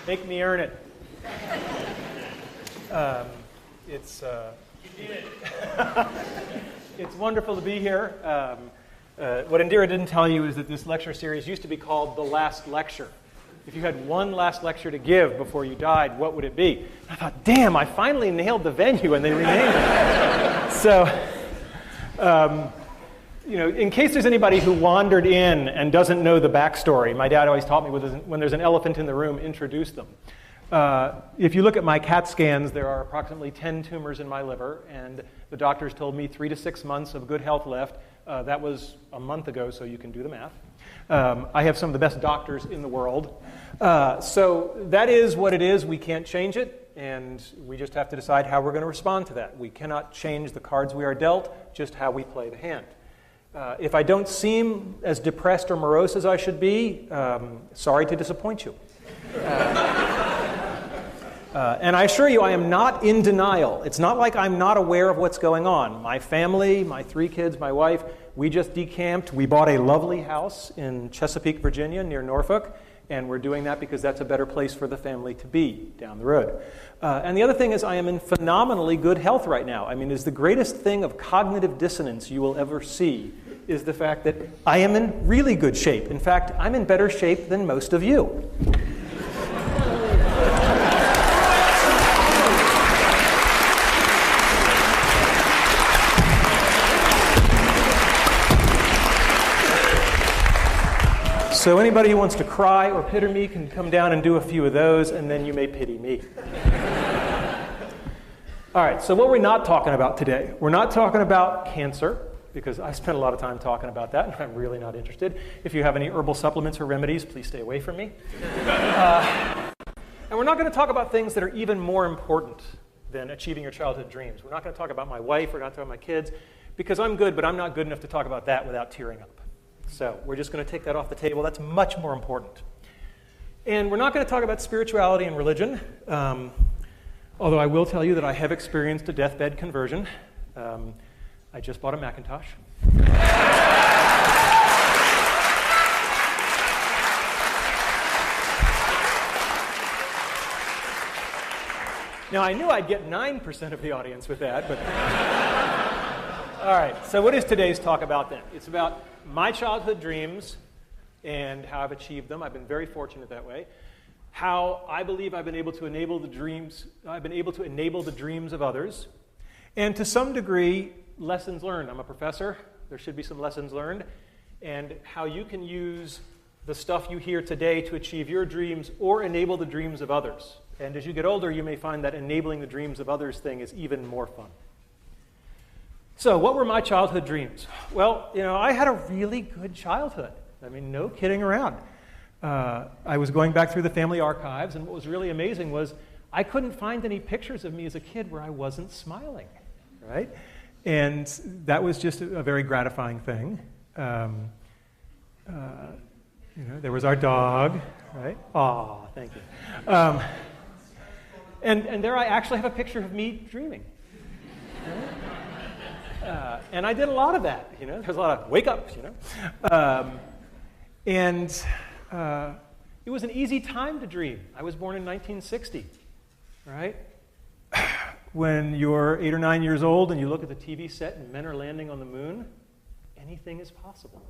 Make me earn it. It's wonderful to be here. What Indira didn't tell you is that this lecture series used to be called The Last Lecture. If you had one last lecture to give before you died, what would it be? I thought, damn, I finally nailed the venue, and they renamed it. So, in case there's anybody who wandered in and doesn't know the backstory, my dad always taught me when there's an elephant in the room, introduce them. If you look at my CAT scans, there are approximately 10 tumors in my liver, and the doctors told me 3 to 6 months of good health left. That was a month ago, so you can do the math. I have some of the best doctors in the world. So that is what it is. We can't change it, and we just have to decide how we're going to respond to that. We cannot change the cards we are dealt, just how we play the hand. If I don't seem as depressed or morose as I should be, sorry to disappoint you. And I assure you, I am not in denial. It's not like I'm not aware of what's going on. My family, my 3 kids, my wife, we just decamped. We bought a lovely house in Chesapeake, Virginia, near Norfolk, and we're doing that because that's a better place for the family to be down the road. And the other thing is I am in phenomenally good health right now. I mean, it's the greatest thing of cognitive dissonance you will ever see is the fact that I am in really good shape. In fact, I'm in better shape than most of you. So anybody who wants to cry or pity me can come down and do a few of those, and then you may pity me. All right, so what we're not talking about today. We're not talking about cancer, because I spent a lot of time talking about that, and I'm really not interested. If you have any herbal supplements or remedies, please stay away from me. And we're not going to talk about things that are even more important than achieving your childhood dreams. We're not going to talk about my wife, we're not talking about my kids, because I'm good, but I'm not good enough to talk about that without tearing up. So we're just going to take that off the table. That's much more important. And we're not going to talk about spirituality and religion, although I will tell you that I have experienced a deathbed conversion. I just bought a Macintosh. Now, I knew I'd get 9% of the audience with that, but... All right, so what is today's talk about then? It's about my childhood dreams and how I've achieved them. I've been very fortunate that way. How I believe I've been able to enable the dreams of others. And to some degree, lessons learned. I'm a professor. There should be some lessons learned. And how you can use the stuff you hear today to achieve your dreams or enable the dreams of others. And as you get older, you may find that enabling the dreams of others thing is even more fun. So what were my childhood dreams? Well, I had a really good childhood. I mean, no kidding around. I was going back through the family archives, and what was really amazing was I couldn't find any pictures of me as a kid where I wasn't smiling, right? And that was just a very gratifying thing. There was our dog, right? Aw, thank you. And there I actually have a picture of me dreaming. Right? And I did a lot of that, There's a lot of wake-ups, And it was an easy time to dream. I was born in 1960, right? When you're 8 or 9 years old and you look at the TV set and men are landing on the moon, anything is possible.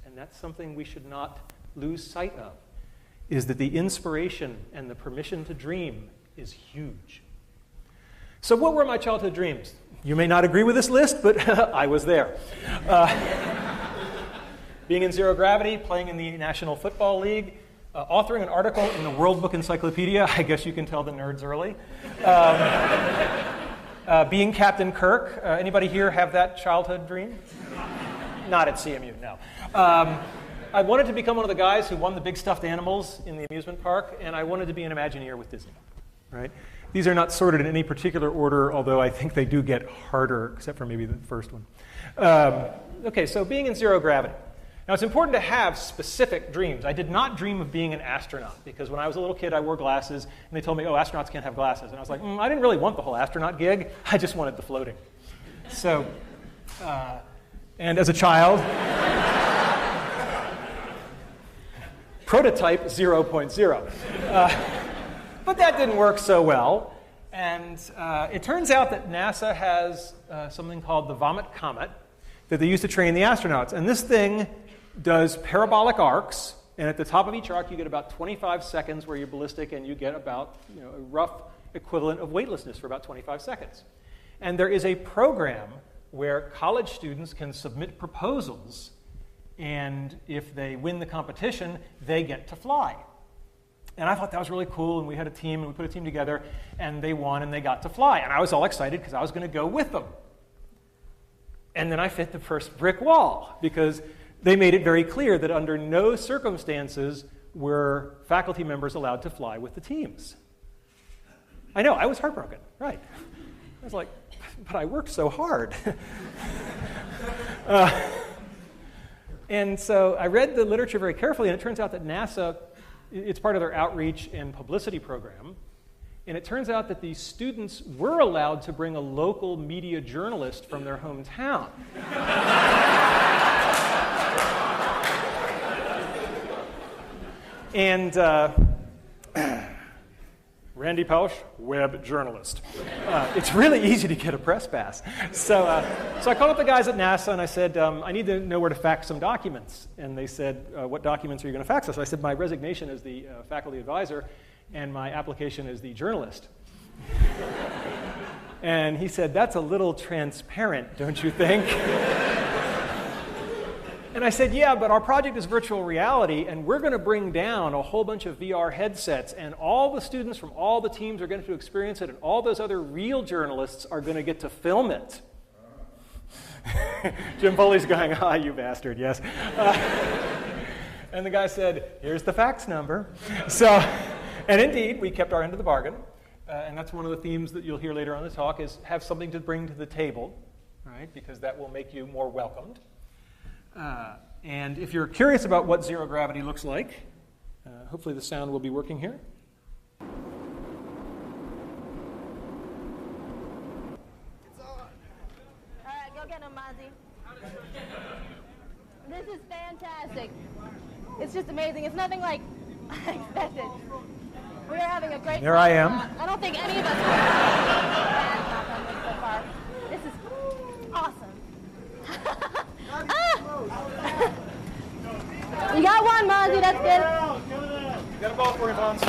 And that's something we should not lose sight of, is that the inspiration and the permission to dream is huge. So what were my childhood dreams? You may not agree with this list, but I was there. Being in zero gravity, playing in the National Football League, authoring an article in the World Book Encyclopedia. I guess you can tell the nerds early. Being Captain Kirk. Anybody here have that childhood dream? Not at CMU, no. I wanted to become one of the guys who won the big stuffed animals in the amusement park, and I wanted to be an Imagineer with Disney, right? These are not sorted in any particular order, although I think they do get harder, except for maybe the first one. Okay, so being in zero gravity. Now, it's important to have specific dreams. I did not dream of being an astronaut, because when I was a little kid, I wore glasses, and they told me, oh, astronauts can't have glasses. And I was like, I didn't really want the whole astronaut gig. I just wanted the floating. So, and as a child, prototype 0.0. But that didn't work so well. And it turns out that NASA has something called the Vomit Comet that they use to train the astronauts. And this thing does parabolic arcs. And at the top of each arc, you get about 25 seconds where you're ballistic, and you get about a rough equivalent of weightlessness for about 25 seconds. And there is a program where college students can submit proposals, and if they win the competition, they get to fly. And I thought that was really cool, and we had a team, and we put a team together, and they won, and they got to fly. And I was all excited because I was going to go with them. And then I hit the first brick wall, because they made it very clear that under no circumstances were faculty members allowed to fly with the teams. I know, I was heartbroken, right. I was like, but I worked so hard. And so I read the literature very carefully, and it turns out that NASA, it's part of their outreach and publicity program, and it turns out that these students were allowed to bring a local media journalist from their hometown. And Randy Pausch, web journalist. It's really easy to get a press pass. So I called up the guys at NASA, and I said, I need to know where to fax some documents. And they said, what documents are you going to fax us? So I said, my resignation as the faculty advisor, and my application as the journalist. And he said, that's a little transparent, don't you think? And I said, yeah, but our project is virtual reality, and we're going to bring down a whole bunch of VR headsets, and all the students from all the teams are going to experience it, and all those other real journalists are going to get to film it. Jim Foley's going, you bastard, yes. And the guy said, here's the fax number. And indeed, we kept our end of the bargain, and that's one of the themes that you'll hear later on in the talk, is have something to bring to the table, right? Because that will make you more welcomed. And if you're curious about what zero gravity looks like, hopefully the sound will be working here. It's on. All right, go get him, Mozzie. This is fantastic. It's just amazing. It's nothing like I expected. We are having a great There I am. I don't think any of us have so far. This is awesome. You got one, Mozzie. That's good. You got a ball for you, Mons.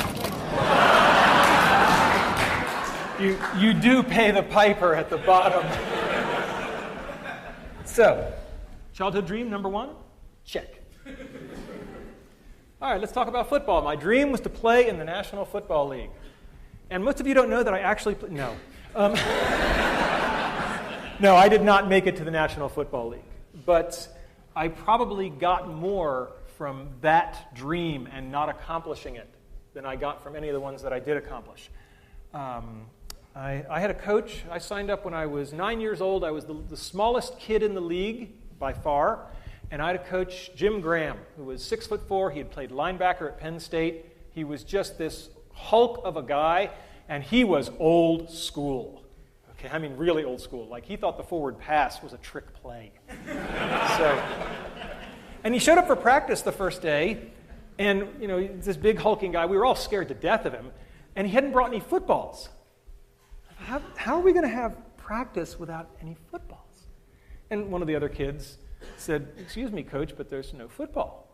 You do pay the piper at the bottom. So, childhood dream number one? Check. All right, let's talk about football. My dream was to play in the National Football League. And most of you don't know that I actually no. No, I did not make it to the National Football League. But I probably got more from that dream and not accomplishing it than I got from any of the ones that I did accomplish. I had a coach. I signed up when I was 9 years old. I was the smallest kid in the league by far. And I had a coach, Jim Graham, who was 6'4". He had played linebacker at Penn State. He was just this hulk of a guy, and he was old school. Okay, I mean really old school. Like he thought the forward pass was a trick play. And he showed up for practice the first day, and this big hulking guy. We were all scared to death of him, and he hadn't brought any footballs. How are we going to have practice without any footballs? And one of the other kids said, "Excuse me, Coach, but there's no football."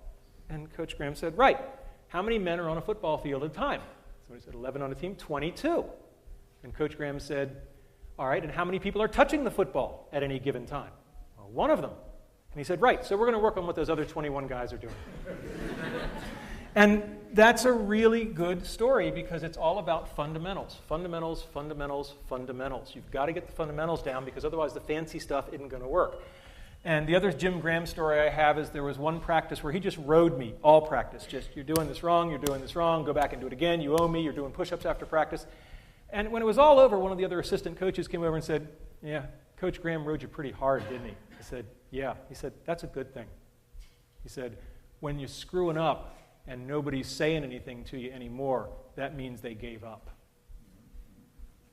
And Coach Graham said, "Right. How many men are on a football field at a time?" So he said, 11 on a team, 22. And Coach Graham said, "All right, and how many people are touching the football at any given time?" Well, one of them. And he said, "Right, so we're going to work on what those other 21 guys are doing." And that's a really good story because it's all about fundamentals. Fundamentals, fundamentals, fundamentals. You've got to get the fundamentals down because otherwise the fancy stuff isn't going to work. And the other Jim Graham story I have is there was one practice where he just rode me, all practice. Just, you're doing this wrong, go back and do it again, you owe me, you're doing push-ups after practice. And when it was all over, one of the other assistant coaches came over and said, "Yeah, Coach Graham rode you pretty hard, didn't he?" I said, "Yeah." He said, "That's a good thing." He said, "When you're screwing up and nobody's saying anything to you anymore, that means they gave up."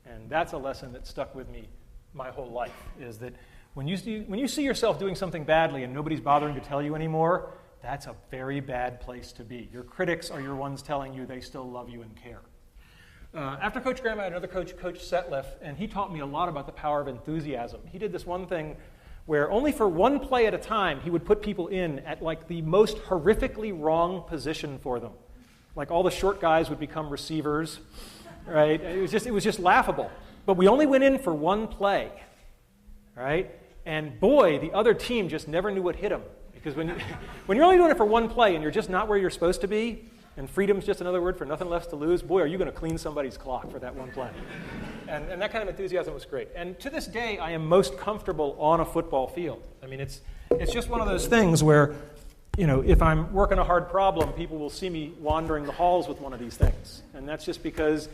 And that's a lesson that stuck with me my whole life, is that when you see yourself doing something badly and nobody's bothering to tell you anymore, that's a very bad place to be. Your critics are your ones telling you they still love you and care. After Coach Graham, I had another coach, Coach Setliff, and he taught me a lot about the power of enthusiasm. He did this one thing where only for one play at a time, he would put people in at like the most horrifically wrong position for them. Like all the short guys would become receivers, right? It was just laughable. But we only went in for one play, right? And boy, the other team just never knew what hit them. Because when you're only doing it for one play and you're just not where you're supposed to be, and freedom's just another word for nothing left to lose, boy, are you going to clean somebody's clock for that one play. And that kind of enthusiasm was great. And to this day, I am most comfortable on a football field. I mean, it's just one of those things where, you know, if I'm working a hard problem, people will see me wandering the halls with one of these things. And that's just because,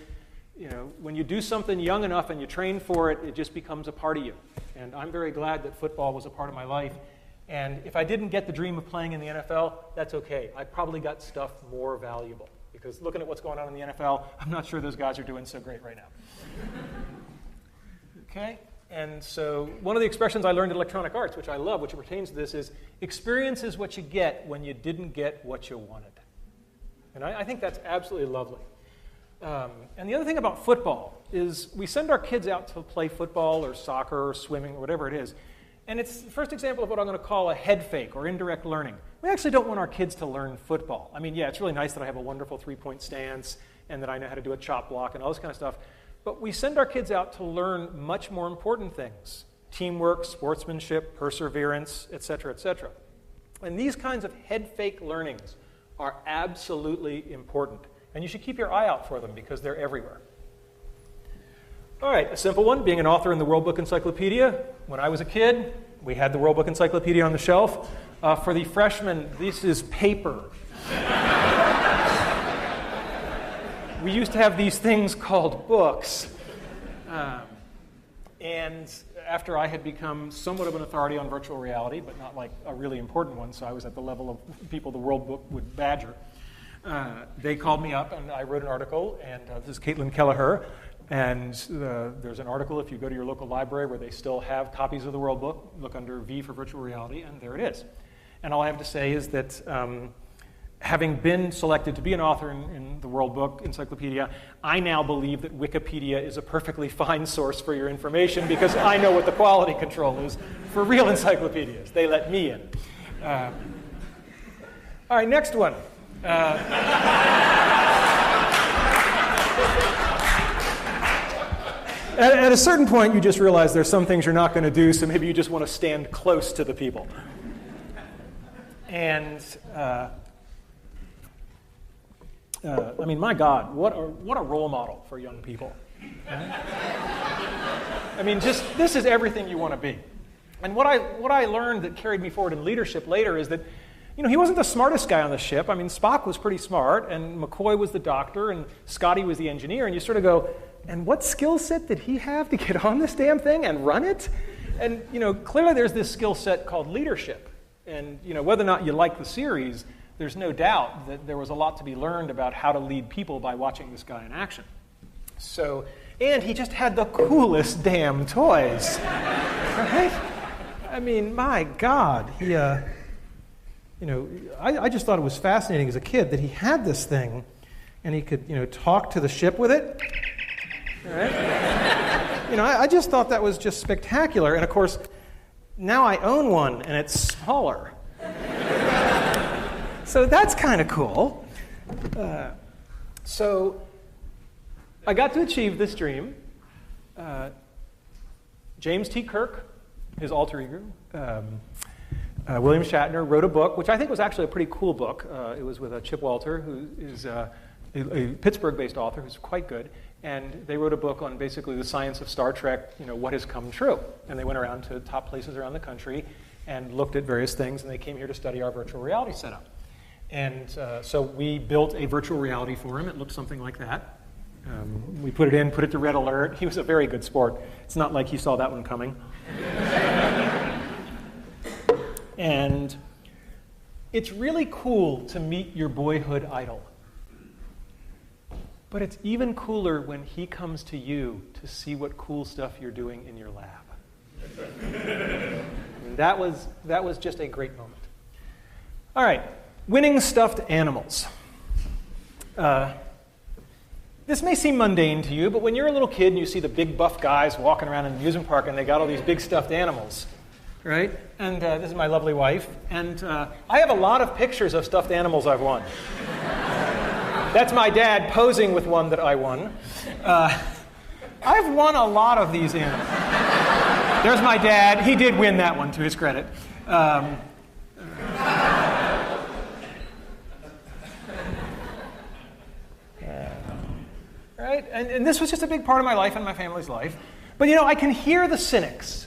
you know, when you do something young enough and you train for it, it just becomes a part of you. And I'm very glad that football was a part of my life. And if I didn't get the dream of playing in the NFL, that's okay. I probably got stuff more valuable. Because looking at what's going on in the NFL, I'm not sure those guys are doing so great right now. Okay? And so one of the expressions I learned in electronic arts, which I love, which pertains to this, is experience is what you get when you didn't get what you wanted. And I think that's absolutely lovely. And the other thing about football is we send our kids out to play football or soccer or swimming or whatever it is. And it's the first example of what I'm going to call a head fake or indirect learning. We actually don't want our kids to learn football. I mean, yeah, it's really nice that I have a wonderful three-point stance and that I know how to do a chop block and all this kind of stuff. But we send our kids out to learn much more important things: teamwork, sportsmanship, perseverance, et cetera, et cetera. And these kinds of head fake learnings are absolutely important. And you should keep your eye out for them because they're everywhere. All right, a simple one, being an author in the World Book Encyclopedia. When I was a kid, we had the World Book Encyclopedia on the shelf. For the freshmen, this is paper. We used to have these things called books. And after I had become somewhat of an authority on virtual reality, but not like a really important one, so I was at the level of people the World Book would badger, they called me up and I wrote an article, and this is Caitlin Kelleher. And there's an article, if you go to your local library where they still have copies of the World Book, look under V for virtual reality, and there it is. And all I have to say is that having been selected to be an author in the World Book Encyclopedia, I now believe that Wikipedia is a perfectly fine source for your information because I know what the quality control is for real encyclopedias. They let me in. All right, next one. At a certain point, you just realize there's some things you're not going to do, so maybe you just want to stand close to the people. And, I mean, my God, what a role model for young people. I mean, just this is everything you want to be. And what I learned that carried me forward in leadership later is that, you know, he wasn't the smartest guy on the ship. I mean, Spock was pretty smart, and McCoy was the doctor, and Scotty was the engineer, and you sort of go, and what skill set did he have to get on this damn thing and run it? And, you know, clearly there's this skill set called leadership. And, you know, whether or not you like the series, there's no doubt that there was a lot to be learned about how to lead people by watching this guy in action. So, and he just had the coolest damn toys, right? I mean, my God, he, you know, I just thought it was fascinating as a kid that he had this thing and he could, you know, talk to the ship with it. Right? You know, I just thought that was just spectacular. And of course, now I own one and it's smaller. So that's kind of cool. So I got to achieve this dream. James T. Kirk, his alter ego, William Shatner, wrote a book, which I think was actually a pretty cool book. It was with Chip Walter, who is a Pittsburgh-based author who's quite good. And they wrote a book on basically the science of Star Trek, you know, what has come true. And they went around to top places around the country and looked at various things, and they came here to study our virtual reality setup. And so we built a virtual reality for him. It looked something like that. We put it to red alert. He was a very good sport. It's not like he saw that one coming. And it's really cool to meet your boyhood idol. But it's even cooler when he comes to you to see what cool stuff you're doing in your lab. And that was just a great moment. All right, winning stuffed animals. This may seem mundane to you, but when you're a little kid and you see the big buff guys walking around an amusement park and they got all these big stuffed animals, right? And this is my lovely wife. And I have a lot of pictures of stuffed animals I've won. That's my dad posing with one that I won. I've won a lot of these animals. There's my dad. He did win that one, to his credit. Right? And this was just a big part of my life and my family's life. But, I can hear the cynics.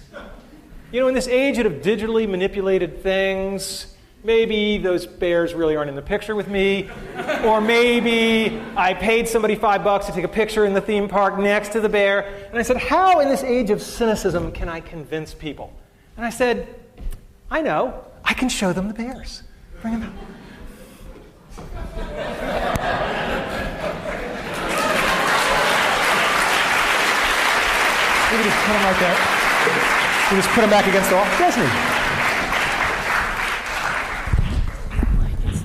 In this age of digitally manipulated things, maybe those bears really aren't in the picture with me, or maybe I paid somebody $5 to take a picture in the theme park next to the bear. And I said, how in this age of cynicism can I convince people? And I said, I know. I can show them the bears. Bring them out. Maybe just put them right there. We just put them back against the wall. Disney.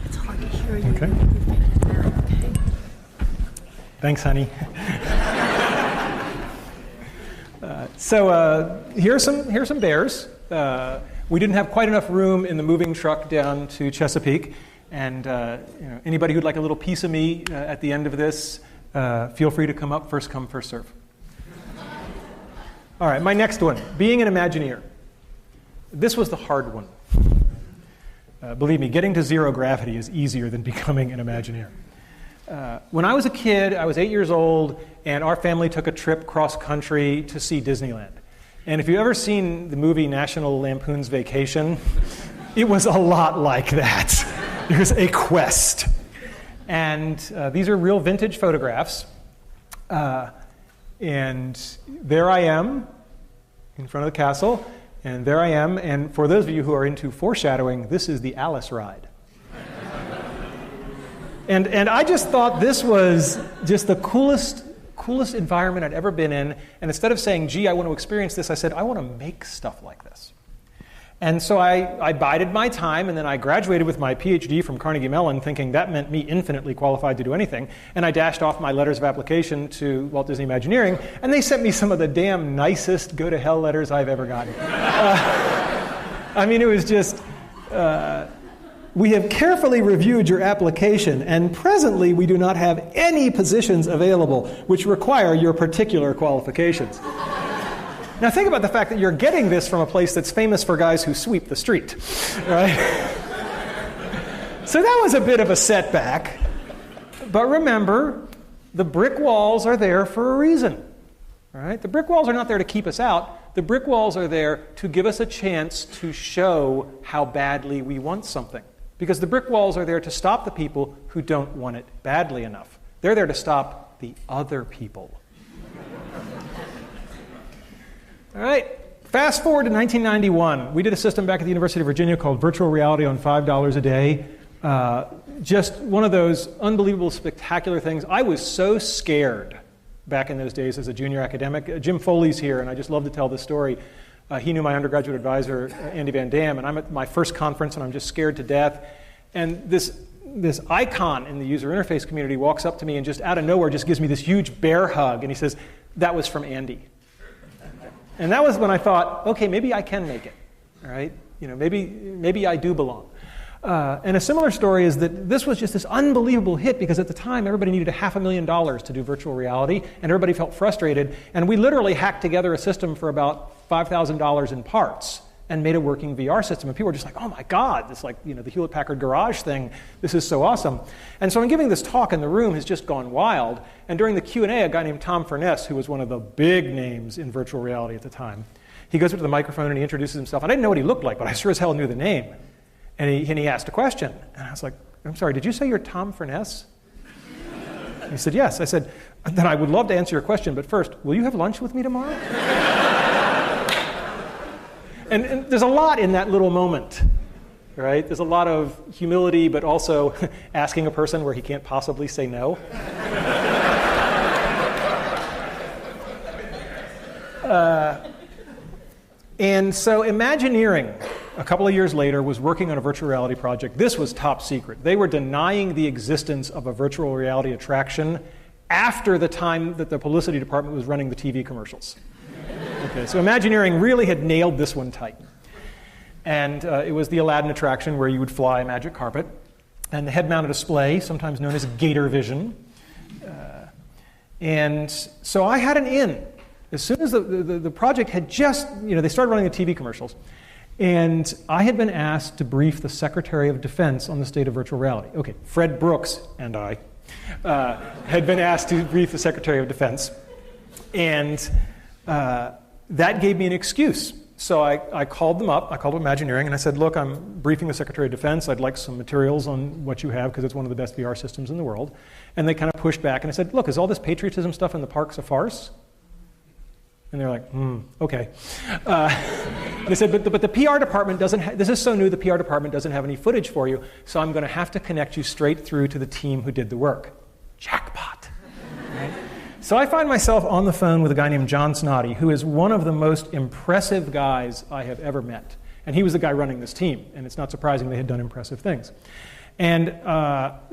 It's hard to hear you. Okay. Okay. Thanks, honey. So here's some bears. We didn't have quite enough room in the moving truck down to Chesapeake, and anybody who'd like a little piece of me at the end of this, feel free to come up. First come, first serve. All right, my next one, being an Imagineer. This was the hard one. Believe me, getting to zero gravity is easier than becoming an Imagineer. When I was a kid, I was 8 years old, and our family took a trip cross-country to see Disneyland. And if you've ever seen the movie National Lampoon's Vacation, it was a lot like that. There's a quest. And these are real vintage photographs. And there I am in front of the castle, and there I am. And for those of you who are into foreshadowing, this is the Alice ride. And I just thought this was just the coolest environment I'd ever been in. And instead of saying, gee, I want to experience this, I said, I want to make stuff like this. And so I bided my time, and then I graduated with my PhD from Carnegie Mellon, thinking that meant me infinitely qualified to do anything. And I dashed off my letters of application to Walt Disney Imagineering, and they sent me some of the damn nicest go-to-hell letters I've ever gotten. It was just, we have carefully reviewed your application, and presently we do not have any positions available which require your particular qualifications. Now think about the fact that you're getting this from a place that's famous for guys who sweep the street, right? So that was a bit of a setback. But remember, the brick walls are there for a reason, right? The brick walls are not there to keep us out. The brick walls are there to give us a chance to show how badly we want something. Because the brick walls are there to stop the people who don't want it badly enough. They're there to stop the other people. All right, fast forward to 1991. We did a system back at the University of Virginia called Virtual Reality on $5 a day. Just one of those unbelievable, spectacular things. I was so scared back in those days as a junior academic. Jim Foley's here, and I just love to tell this story. He knew my undergraduate advisor, Andy Van Dam, and I'm at my first conference, and I'm just scared to death. And this icon in the user interface community walks up to me and just out of nowhere just gives me this huge bear hug, and he says, that was from Andy. And that was when I thought, okay, maybe I can make it, all right? Maybe I do belong. And a similar story is that this was just this unbelievable hit because at the time everybody needed $500,000 to do virtual reality, and everybody felt frustrated. And we literally hacked together a system for about $5,000 in parts and made a working VR system. And people were just like, oh my God, this the Hewlett-Packard Garage thing, this is so awesome. And so I'm giving this talk, and the room has just gone wild. And during the Q&A, a guy named Tom Furness, who was one of the big names in virtual reality at the time, he goes up to the microphone and he introduces himself. And I didn't know what he looked like, but I sure as hell knew the name. And he asked a question. And I was like, I'm sorry, did you say you're Tom Furness? He said, yes. I said, then I would love to answer your question, but first, will you have lunch with me tomorrow? And there's a lot in that little moment, right? There's a lot of humility, but also asking a person where he can't possibly say no. And so Imagineering a couple of years later, was working on a virtual reality project. This was top secret. They were denying the existence of a virtual reality attraction after the time that the publicity department was running the TV commercials. Okay, so Imagineering really had nailed this one tight. And it was the Aladdin attraction where you would fly a magic carpet, and the head-mounted display, sometimes known as Gator Vision. And so I had an in. As soon as the project had just, they started running the TV commercials, and I had been asked to brief the Secretary of Defense on the state of virtual reality. Okay, Fred Brooks and I had been asked to brief the Secretary of Defense, and that gave me an excuse. So I called them up, I called up Imagineering, and I said, look, I'm briefing the Secretary of Defense. I'd like some materials on what you have, because it's one of the best VR systems in the world. And they kind of pushed back, and I said, look, is all this patriotism stuff in the parks a farce? And they're like, okay. They said, but the PR department doesn't, this is so new, the PR department doesn't have any footage for you, so I'm going to have to connect you straight through to the team who did the work. Jackpot. Right? So I find myself on the phone with a guy named John Snoddy, who is one of the most impressive guys I have ever met. And he was the guy running this team, and it's not surprising they had done impressive things. And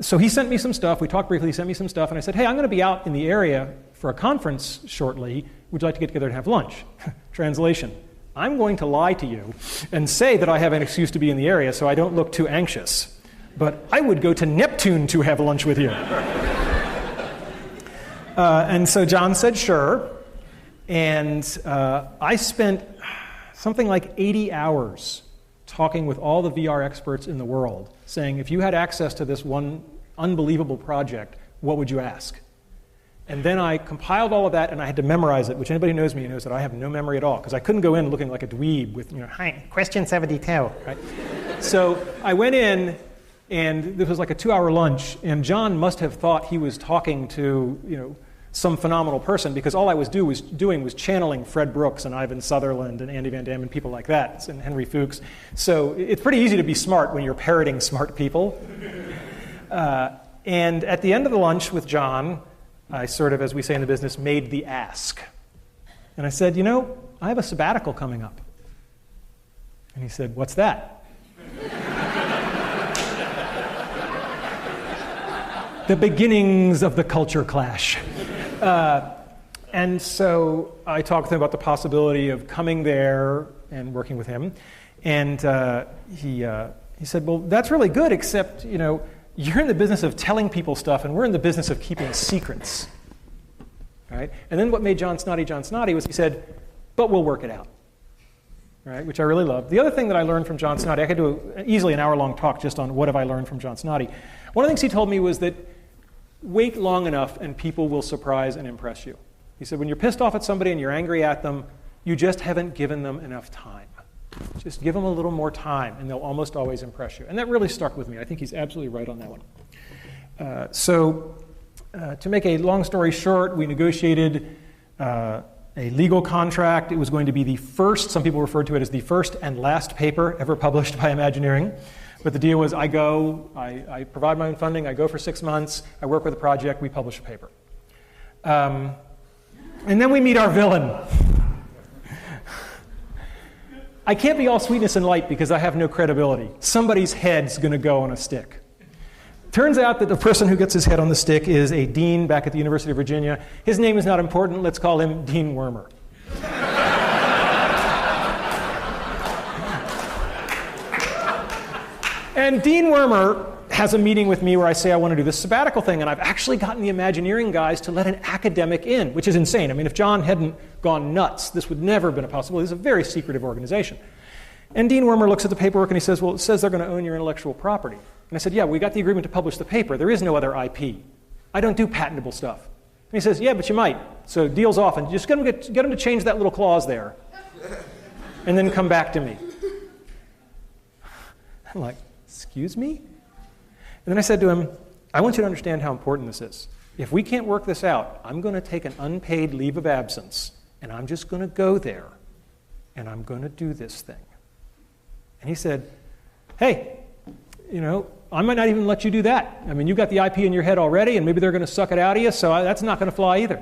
so he sent me some stuff. We talked briefly. He sent me some stuff, and I said, hey, I'm going to be out in the area for a conference shortly. Would you like to get together and have lunch? Translation, I'm going to lie to you and say that I have an excuse to be in the area so I don't look too anxious. But I would go to Neptune to have lunch with you. And so John said, sure. And I spent something like 80 hours talking with all the VR experts in the world, saying, if you had access to this one unbelievable project, what would you ask? And then I compiled all of that, and I had to memorize it, which anybody who knows me knows that I have no memory at all, because I couldn't go in looking like a dweeb with, hi, question 72, right? So I went in, and this was like a 2-hour lunch, and John must have thought he was talking to, some phenomenal person, because all I was doing was channeling Fred Brooks and Ivan Sutherland and Andy Van Damme and people like that, and Henry Fuchs. So it's pretty easy to be smart when you're parroting smart people. And at the end of the lunch with John, I sort of, as we say in the business, made the ask. And I said, I have a sabbatical coming up. And he said, what's that? The beginnings of the culture clash. And so I talked to him about the possibility of coming there and working with him. And he said, well, that's really good, except, you're in the business of telling people stuff, and we're in the business of keeping secrets. Right? And then what made John Snoddy was he said, but we'll work it out. Right? Which I really loved. The other thing that I learned from John Snoddy, I could do easily an hour-long talk just on what have I learned from John Snoddy. One of the things he told me was that wait long enough and people will surprise and impress you. He said, when you're pissed off at somebody and you're angry at them, you just haven't given them enough time. Just give them a little more time, and they'll almost always impress you. And that really stuck with me. I think he's absolutely right on that one. To make a long story short, we negotiated a legal contract. It was going to be the first, some people referred to it as the first and last paper ever published by Imagineering. But the deal was I provide my own funding, I go for 6 months, I work with a project, we publish a paper. And then we meet our villain. I can't be all sweetness and light because I have no credibility. Somebody's head's going to go on a stick. Turns out that the person who gets his head on the stick is a dean back at the University of Virginia. His name is not important. Let's call him Dean Wormer. And Dean Wormer has a meeting with me where I say I want to do this sabbatical thing, and I've actually gotten the Imagineering guys to let an academic in, which is insane. I mean, if John hadn't gone nuts, this would never have been a possibility. This is a very secretive organization. And Dean Wormer looks at the paperwork and he says, well, it says they're going to own your intellectual property. And I said, yeah, we got the agreement to publish the paper. There is no other IP. I don't do patentable stuff. And he says, yeah, but you might. So deal's off, and just get him to change that little clause there, and then come back to me. I'm like, excuse me? And then I said to him, I want you to understand how important this is. If we can't work this out, I'm going to take an unpaid leave of absence, and I'm just going to go there, and I'm going to do this thing. And he said, hey, I might not even let you do that. I mean, you've got the IP in your head already, and maybe they're going to suck it out of you, so that's not going to fly either.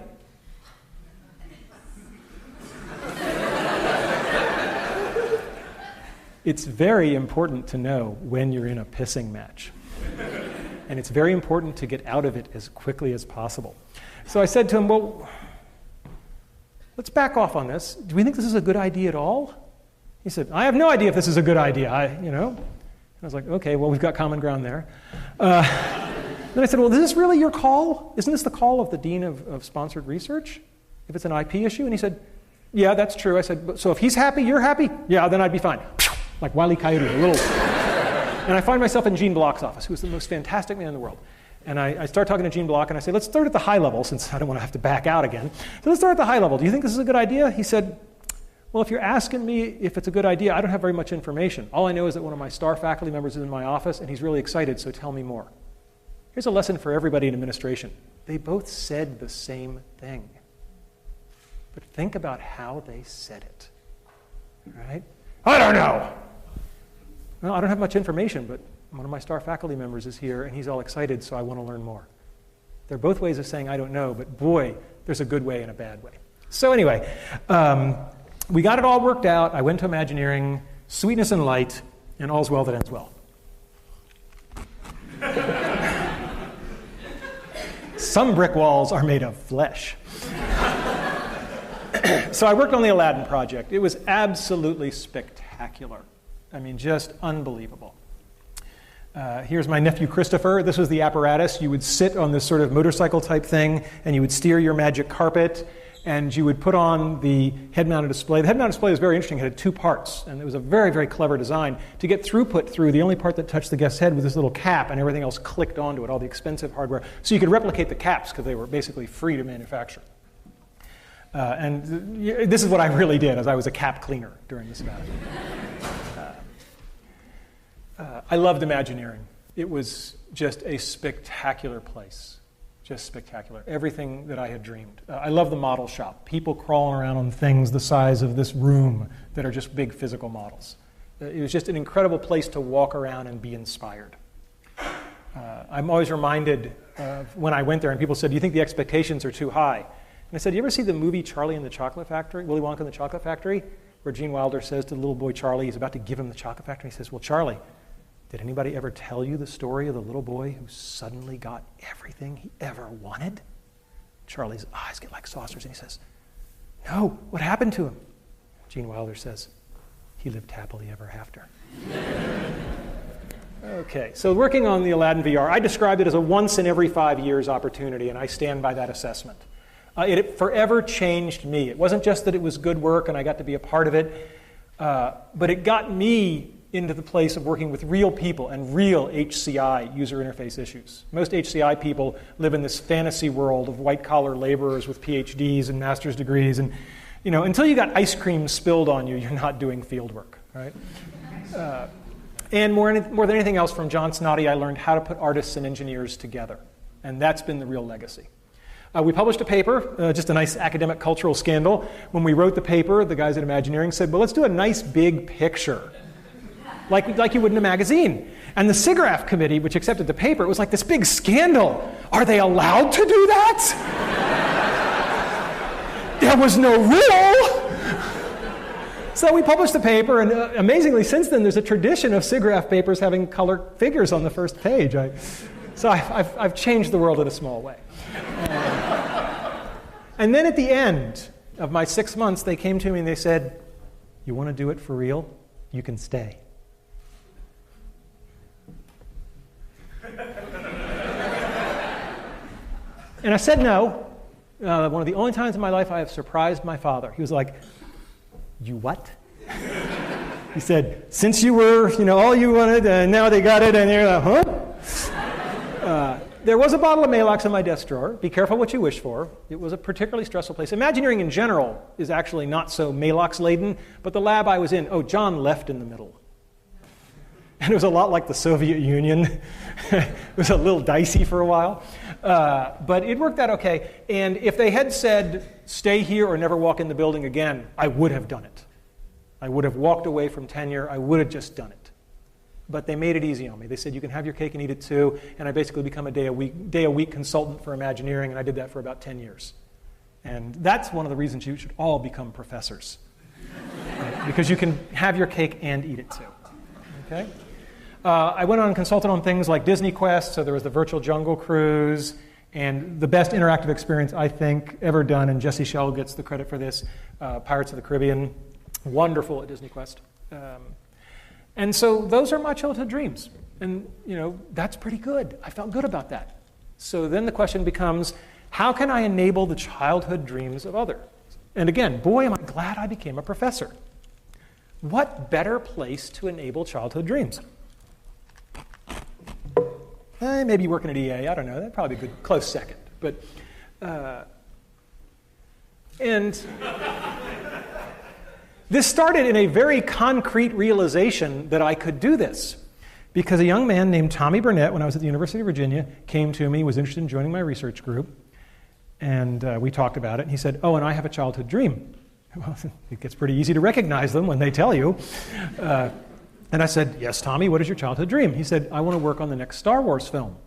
It's very important to know when you're in a pissing match. And it's very important to get out of it as quickly as possible. So I said to him, well, let's back off on this. Do we think this is a good idea at all? He said, I have no idea if this is a good idea. I was like, okay, well, we've got common ground there. Then I said, well, is this really your call? Isn't this the call of the dean of sponsored research, if it's an IP issue? And he said, yeah, that's true. I said, so if he's happy, you're happy? Yeah, then I'd be fine. Like Wile E. Coyote, a little. And I find myself in Gene Block's office, who's the most fantastic man in the world. And I start talking to Gene Block, and I say, let's start at the high level, since I don't want to have to back out again. So let's start at the high level. Do you think this is a good idea? He said, well, if you're asking me if it's a good idea, I don't have very much information. All I know is that one of my star faculty members is in my office, and he's really excited, so tell me more. Here's a lesson for everybody in administration. They both said the same thing. But think about how they said it. Right? I don't know. Well, I don't have much information, but one of my star faculty members is here, and he's all excited, so I want to learn more. They're both ways of saying I don't know, but boy, there's a good way and a bad way. So anyway, we got it all worked out. I went to Imagineering, sweetness and light, and all's well that ends well. Some brick walls are made of flesh. So I worked on the Aladdin project. It was absolutely spectacular. I mean, just unbelievable. Here's my nephew Christopher. This was the apparatus. You would sit on this sort of motorcycle type thing, and you would steer your magic carpet, and you would put on the head-mounted display. The head-mounted display was very interesting. It had two parts, and it was a very, very clever design. To get throughput through, the only part that touched the guest's head was this little cap, and everything else clicked onto it, all the expensive hardware. So you could replicate the caps because they were basically free to manufacture. And this is what I really did, as I was a cap cleaner during this event. I loved Imagineering. It was just a spectacular place. Just spectacular. Everything that I had dreamed. I love the model shop. People crawling around on things the size of this room that are just big physical models. It was just an incredible place to walk around and be inspired. I'm always reminded of when I went there and people said, do you think the expectations are too high? And I said, you ever see the movie Charlie and the Chocolate Factory, Willy Wonka and the Chocolate Factory, where Gene Wilder says to the little boy Charlie, he's about to give him the chocolate factory, he says, well, Charlie, did anybody ever tell you the story of the little boy who suddenly got everything he ever wanted? Charlie's eyes get like saucers, and he says, no, what happened to him? Gene Wilder says, he lived happily ever after. Okay, so working on the Aladdin VR, I described it as a once in every 5 years opportunity, and I stand by that assessment. It forever changed me. It wasn't just that it was good work and I got to be a part of it, but it got me into the place of working with real people and real HCI, user interface issues. Most HCI people live in this fantasy world of white-collar laborers with PhDs and master's degrees, and until you got ice cream spilled on you, you're not doing field work, right? And more than anything else, from John Snoddy, I learned how to put artists and engineers together, and that's been the real legacy. We published a paper, just a nice academic cultural scandal. When we wrote the paper, the guys at Imagineering said, well, let's do a nice big picture, like you would in a magazine. And the SIGGRAPH committee, which accepted the paper, it was like this big scandal. Are they allowed to do that? There was no rule. So we published the paper, and amazingly, since then, there's a tradition of SIGGRAPH papers having color figures on the first page. So I've changed the world in a small way. And then at the end of my 6 months, they came to me and they said, you want to do it for real? You can stay. And I said no. One of the only times in my life I have surprised my father. He was like, you what? He said, since you were, all you wanted, and now they got it, and you're like, huh? There was a bottle of Maalox in my desk drawer. Be careful what you wish for. It was a particularly stressful place. Imagineering in general is actually not so Maalox-laden, but the lab I was in, John left in the middle. And it was a lot like the Soviet Union. It was a little dicey for a while. But it worked out okay. And if they had said, stay here or never walk in the building again, I would have done it. I would have walked away from tenure. I would have just done it. But they made it easy on me. They said, you can have your cake and eat it too. And I basically become a day a week consultant for Imagineering, and I did that for about 10 years. And that's one of the reasons you should all become professors. Right? because you can have your cake and eat it too. Okay? I went on and consulted on things like Disney Quest, so there was the Virtual Jungle Cruise, and the best interactive experience I think ever done, and Jesse Schell gets the credit for this, Pirates of the Caribbean. Wonderful at Disney Quest. And so those are my childhood dreams. And, that's pretty good. I felt good about that. So then the question becomes, how can I enable the childhood dreams of others? And again, boy, am I glad I became a professor. What better place to enable childhood dreams? Maybe working at EA, I don't know. That'd probably be a good close second. But, and this started in a very concrete realization that I could do this. Because a young man named Tommy Burnett, when I was at the University of Virginia, came to me, was interested in joining my research group, and we talked about it. And he said, "Oh, and I have a childhood dream." Well, it gets pretty easy to recognize them when they tell you. And I said, "Yes, Tommy, what is your childhood dream?" He said, "I want to work on the next Star Wars film."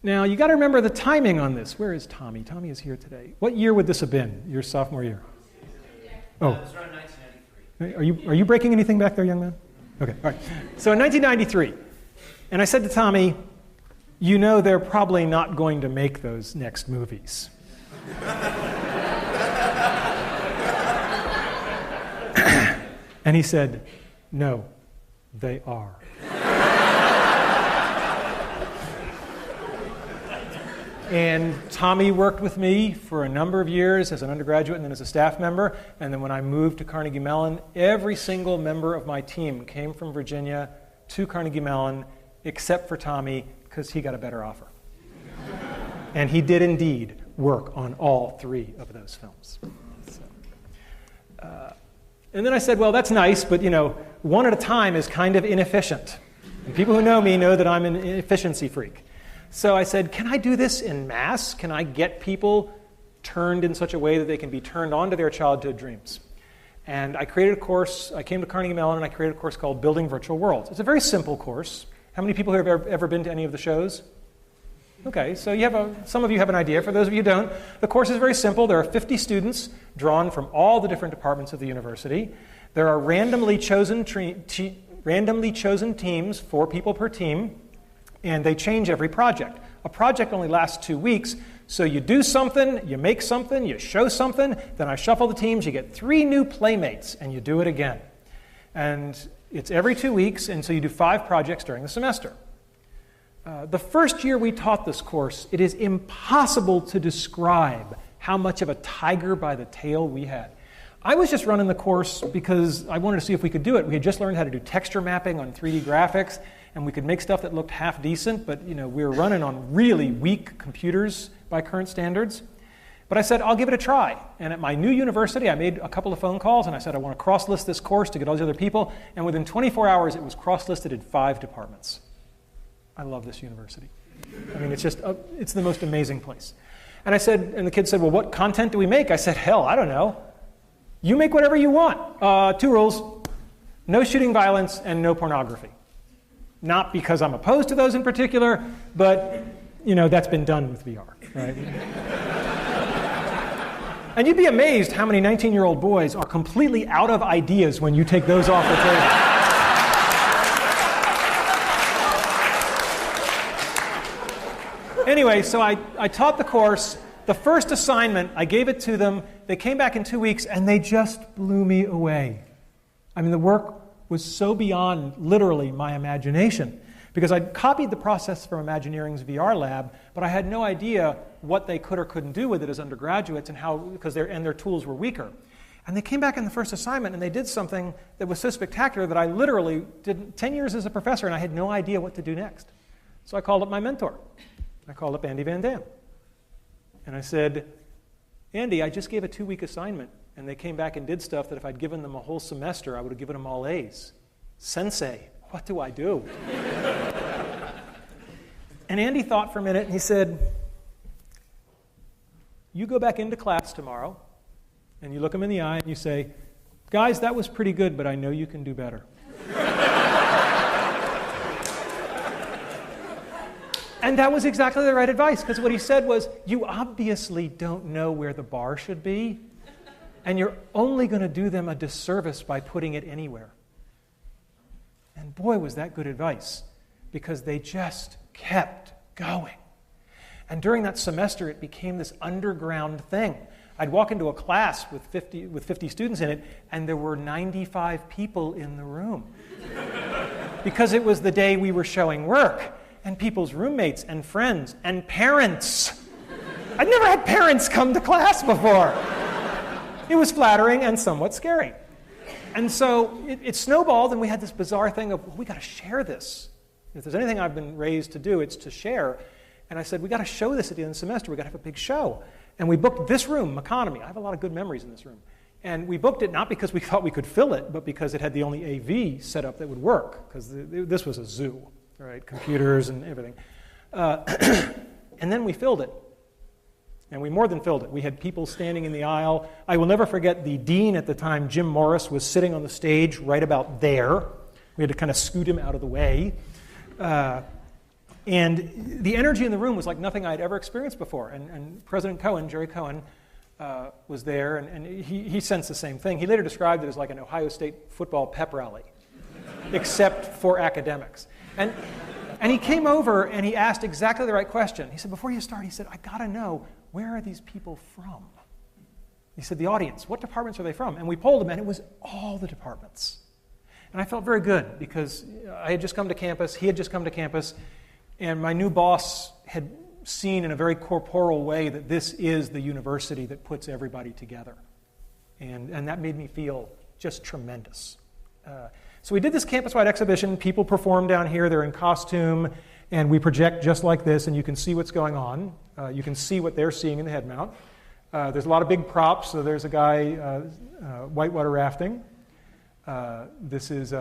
Now, you got to remember the timing on this. Where is Tommy? Tommy is here today. What year would this have been? Your sophomore year? Oh. It was around 1993. Are you breaking anything back there, young man? Okay, all right. So in 1993, and I said to Tommy, they're probably not going to make those next movies. And he said, "No, they are." And Tommy worked with me for a number of years as an undergraduate and then as a staff member. And then when I moved to Carnegie Mellon, every single member of my team came from Virginia to Carnegie Mellon, except for Tommy, because he got a better offer. And he did indeed work on all 3 of those films. And then I said, well, that's nice, but one at a time is kind of inefficient. And people who know me know that I'm an efficiency freak. So I said, can I do this in mass? Can I get people turned in such a way that they can be turned on to their childhood dreams? And I created a course. I came to Carnegie Mellon and I created a course called Building Virtual Worlds. It's a very simple course. How many people here have ever been to any of the shows? Okay, so some of you have an idea. For those of you who don't, the course is very simple. There are 50 students drawn from all the different departments of the university. There are randomly chosen teams, 4 people per team, and they change every project. A project only lasts 2 weeks, so you do something, you make something, you show something, then I shuffle the teams, you get 3 new playmates, and you do it again. And it's every 2 weeks, and so you do 5 projects during the semester. The first year we taught this course, it is impossible to describe how much of a tiger by the tail we had. I was just running the course because I wanted to see if we could do it. We had just learned how to do texture mapping on 3D graphics, and we could make stuff that looked half decent, but we were running on really weak computers by current standards. But I said, I'll give it a try. And at my new university, I made a couple of phone calls, and I said, I want to cross-list this course to get all these other people. And within 24 hours, it was cross-listed in 5 departments. I love this university. I mean, it's the most amazing place. And I said, and the kids said, well, what content do we make? I said, hell, I don't know. You make whatever you want. 2 rules: no shooting violence and no pornography. Not because I'm opposed to those in particular, but, that's been done with VR, right? And you'd be amazed how many 19-year-old boys are completely out of ideas when you take those off the table. Anyway, so I taught the course. The first assignment, I gave it to them. They came back in 2 weeks, and they just blew me away. I mean, the work was so beyond, literally, my imagination. Because I'd copied the process from Imagineering's VR lab, but I had no idea what they could or couldn't do with it as undergraduates and how, because their tools were weaker. And they came back in the first assignment, and they did something that was so spectacular that I literally did 10 years as a professor, and I had no idea what to do next. So I called up my mentor. I called up Andy Van Dam. And I said, Andy, I just gave a 2-week assignment, and they came back and did stuff that if I'd given them a whole semester, I would have given them all A's. Sensei, what do I do? And Andy thought for a minute, and he said, you go back into class tomorrow, and you look them in the eye, and you say, guys, that was pretty good, but I know you can do better. And that was exactly the right advice, because what he said was, you obviously don't know where the bar should be. And you're only going to do them a disservice by putting it anywhere. And boy, was that good advice, because they just kept going. And during that semester, it became this underground thing. I'd walk into a class with 50 students in it, and there were 95 people in the room. Because it was the day we were showing work, and people's roommates and friends and parents. I'd never had parents come to class before. It was flattering and somewhat scary. And so it snowballed, and we had this bizarre thing of, well, we got to share this. If there's anything I've been raised to do, it's to share. And I said, we got to show this at the end of the semester. We got to have a big show. And we booked this room, Economy. I have a lot of good memories in this room. And we booked it not because we thought we could fill it, but because it had the only AV setup that would work, because this was a zoo, right? Computers and everything. And then we filled it. And we more than filled it. We had people standing in the aisle. I will never forget the dean at the time, Jim Morris, was sitting on the stage right about there. We had to kind of scoot him out of the way. And the energy in the room was like nothing I'd ever experienced before. And President Cohen, Jerry Cohen, was there, and he sensed the same thing. He later described it as like an Ohio State football pep rally, except for academics. And he came over and he asked exactly the right question. He said, before you start, he said, I got to know, where are these people from? He said, the audience, what departments are they from? And we polled them, and it was all the departments. And I felt very good, because I had just come to campus, he had just come to campus, and my new boss had seen in a very corporal way that this is the university that puts everybody together. And that made me feel just tremendous. So we did this campus-wide exhibition. People perform down here. They're in costume, and we project just like this, and you can see what's going on. You can see what they're seeing in the head mount. There's a lot of big props. So there's a guy whitewater rafting. This is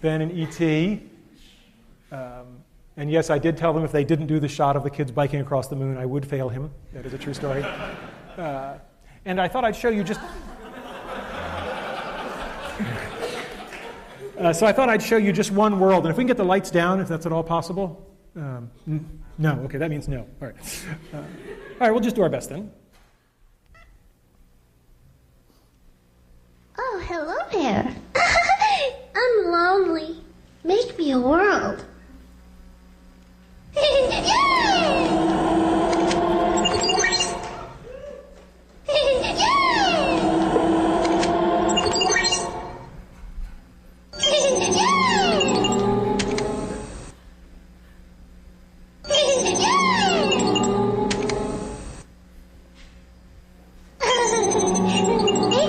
Ben and E.T. And yes, I did tell them if they didn't do the shot of the kids biking across the moon, I would fail him. That is a true story. And I thought I'd show you just... So I thought I'd show you just one world. And if we can get the lights down, if that's at all possible. No, okay, that means no. All right. All right, we'll just do our best then. Oh, hello there. I'm lonely. Make me a world. Make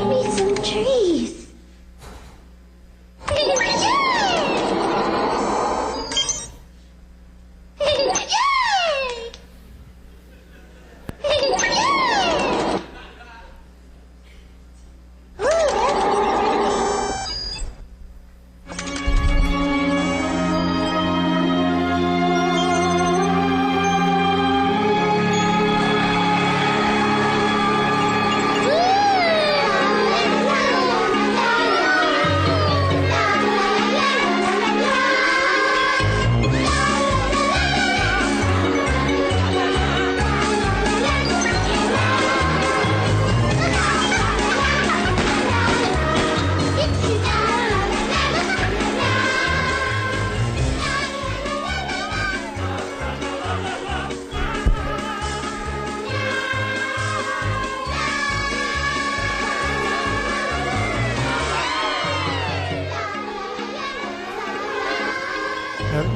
me some trees.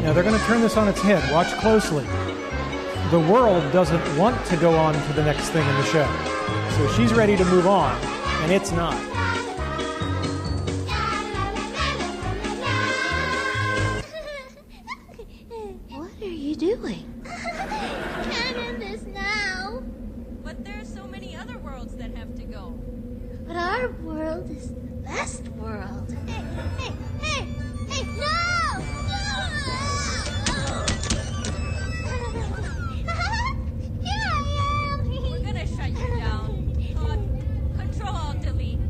Now they're going to turn this on its head. Watch closely. The world doesn't want to go on to the next thing in the show. So she's ready to move on, and it's not. What are you doing? Can't end this now. But there's so many other worlds that have to go. But our world is the best world. Hey, no! Here I am! We're gonna shut you down. Control-Alt-Delete.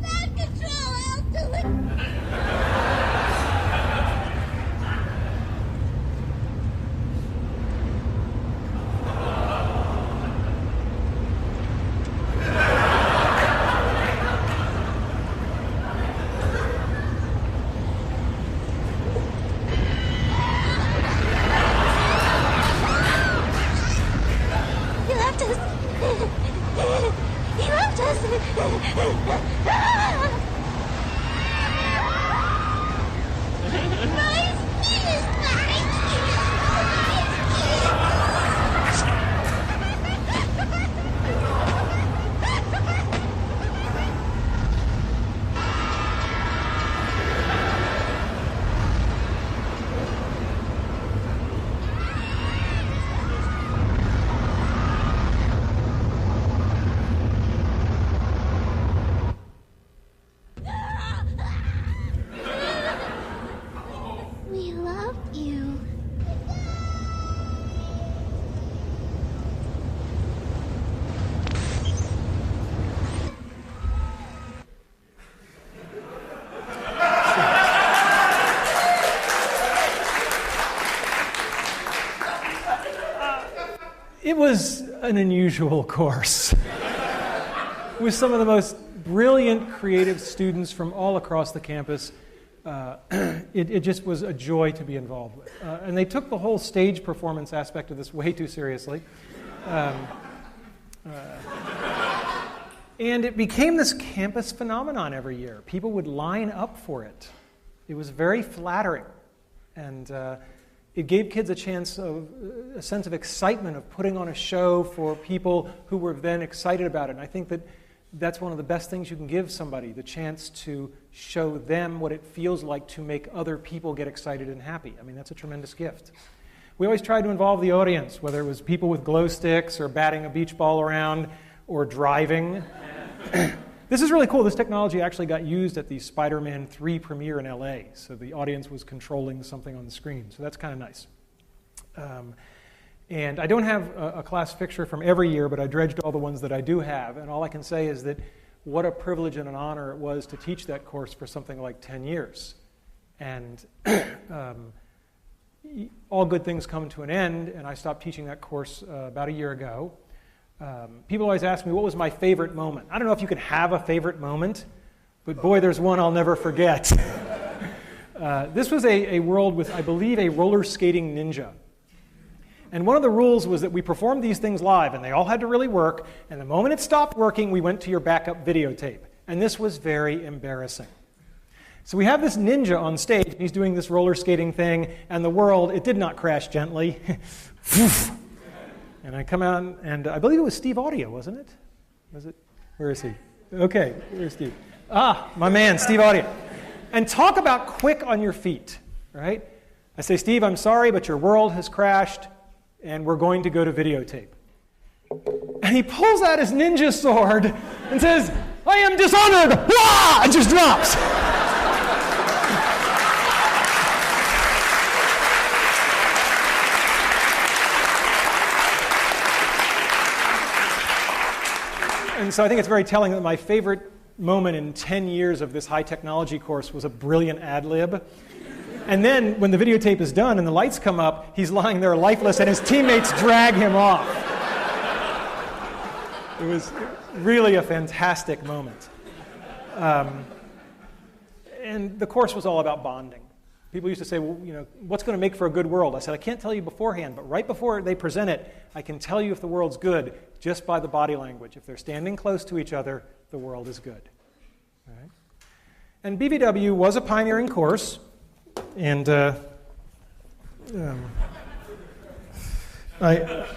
Not Control-Alt-Delete. It was an unusual course with some of the most brilliant, creative students from all across the campus. It just was a joy to be involved with. And they took the whole stage performance aspect of this way too seriously. And it became this campus phenomenon every year. People would line up for it. It was very flattering. And it gave kids a sense of excitement of putting on a show for people who were then excited about it. And I think that's one of the best things you can give somebody, the chance to show them what it feels like to make other people get excited and happy. I mean, that's a tremendous gift. We always tried to involve the audience, whether it was people with glow sticks or batting a beach ball around or driving. This is really cool. This technology actually got used at the Spider-Man 3 premiere in LA, so the audience was controlling something on the screen, so that's kind of nice. And I don't have a class picture from every year, but I dredged all the ones that I do have, and all I can say is that what a privilege and an honor it was to teach that course for something like 10 years. And all good things come to an end, and I stopped teaching that course about a year ago. People always ask me, what was my favorite moment? I don't know if you can have a favorite moment, but boy, there's one I'll never forget. This was a world with, I believe, a roller skating ninja. And one of the rules was that we performed these things live, and they all had to really work, and the moment it stopped working, we went to your backup videotape. And this was very embarrassing. So we have this ninja on stage, and he's doing this roller skating thing, and the world, it did not crash gently. And I come out, and I believe it was Steve Audio, wasn't it? Was it? Where is he? Okay, where's Steve? Ah, my man, Steve Audio. And talk about quick on your feet, right? I say, Steve, I'm sorry, but your world has crashed, and we're going to go to videotape. And he pulls out his ninja sword and says, I am dishonored! Wah! And just drops. And so I think it's very telling that my favorite moment in 10 years of this high technology course was a brilliant ad lib. And then when the videotape is done and the lights come up, he's lying there lifeless and his teammates drag him off. It was really a fantastic moment. And the course was all about bonding. People used to say, well, you know, what's going to make for a good world? I said, I can't tell you beforehand, but right before they present it, I can tell you if the world's good just by the body language. If they're standing close to each other, the world is good. All right? And BVW was a pioneering course, and I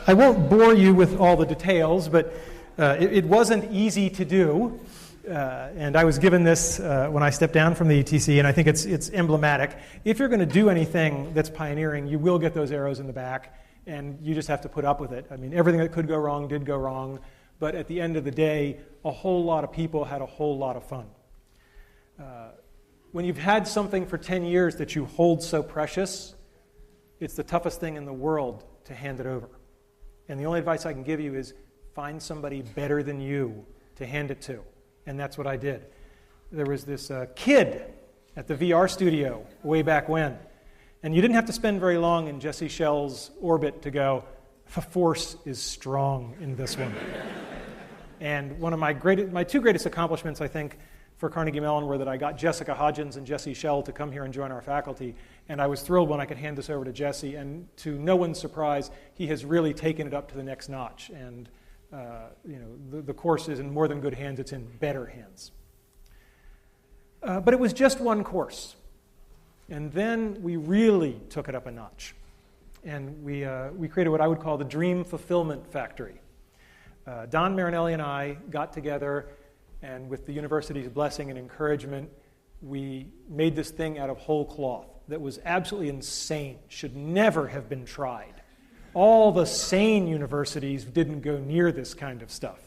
won't bore you with all the details, but it wasn't easy to do. And I was given this when I stepped down from the ETC, and I think it's emblematic. If you're going to do anything that's pioneering, you will get those arrows in the back, and you just have to put up with it. I mean, everything that could go wrong did go wrong, but at the end of the day, a whole lot of people had a whole lot of fun. When you've had something for 10 years that you hold so precious, it's the toughest thing in the world to hand it over. And the only advice I can give you is find somebody better than you to hand it to. And that's what I did. There was this kid at the VR studio way back when. And you didn't have to spend very long in Jesse Schell's orbit to go, the force is strong in this one. And one of my two greatest accomplishments, I think, for Carnegie Mellon were that I got Jessica Hodgins and Jesse Schell to come here and join our faculty. And I was thrilled when I could hand this over to Jesse. And to no one's surprise, he has really taken it up to the next notch. And the course is in more than good hands, it's in better hands. But it was just one course. And then we really took it up a notch. And we created what I would call the Dream Fulfillment Factory. Don Marinelli and I got together, and with the university's blessing and encouragement, we made this thing out of whole cloth that was absolutely insane, should never have been tried. All the sane universities didn't go near this kind of stuff,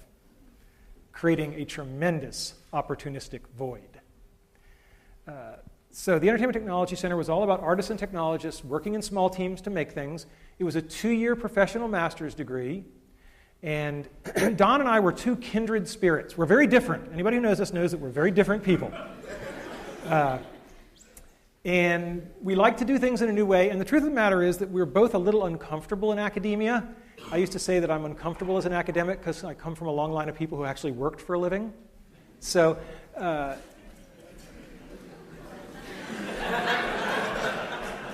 creating a tremendous opportunistic void. So the Entertainment Technology Center was all about artists and technologists working in small teams to make things. It was a 2-year professional master's degree, and Don and I were two kindred spirits. We're very different. Anybody who knows us knows that we're very different people. And we like to do things in a new way. And the truth of the matter is that we're both a little uncomfortable in academia. I used to say that I'm uncomfortable as an academic because I come from a long line of people who actually worked for a living. So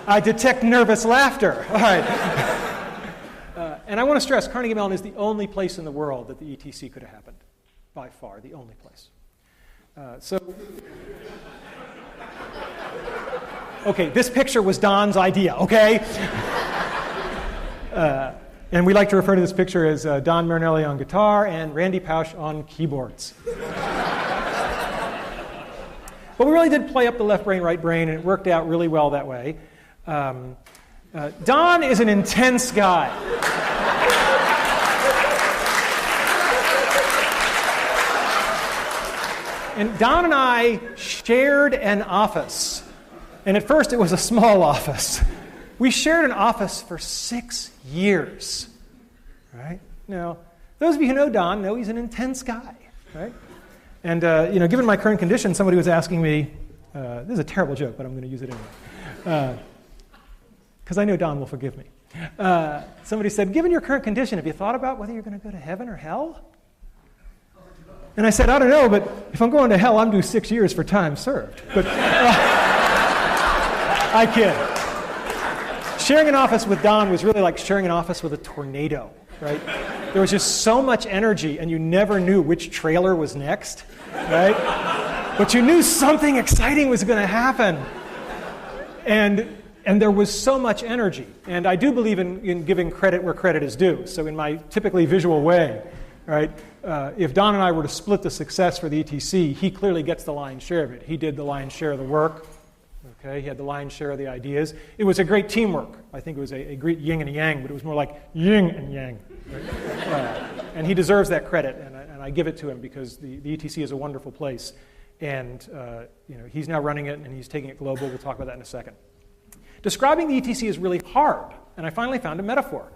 I detect nervous laughter. All right. And I want to stress, Carnegie Mellon is the only place in the world that the ETC could have happened. By far, the only place. Okay, this picture was Don's idea, okay? And we like to refer to this picture as Don Marinelli on guitar and Randy Pausch on keyboards. But we really did play up the left brain, right brain, and it worked out really well that way. Don is an intense guy. And Don and I shared an office. And at first it was a small office. We shared an office for 6 years. Right? Now, those of you who know Don know he's an intense guy. Right? And, given my current condition, somebody was asking me, this is a terrible joke, but I'm going to use it anyway. Because I know Don will forgive me. Somebody said, given your current condition, have you thought about whether you're going to go to heaven or hell? And I said, I don't know, but if I'm going to hell, I'm due 6 years for time served. But I kid. Sharing an office with Don was really like sharing an office with a tornado, right? There was just so much energy, and you never knew which trailer was next, right? But you knew something exciting was going to happen. And there was so much energy. And I do believe in giving credit where credit is due. So in my typically visual way, right, if Don and I were to split the success for the ETC, he clearly gets the lion's share of it. He did the lion's share of the work. Okay, he had the lion's share of the ideas. It was a great teamwork. I think it was a great yin and yang, but it was more like yin and yang. Right? And he deserves that credit, and I give it to him because the ETC is a wonderful place. And he's now running it, and he's taking it global. We'll talk about that in a second. Describing the ETC is really hard, and I finally found a metaphor.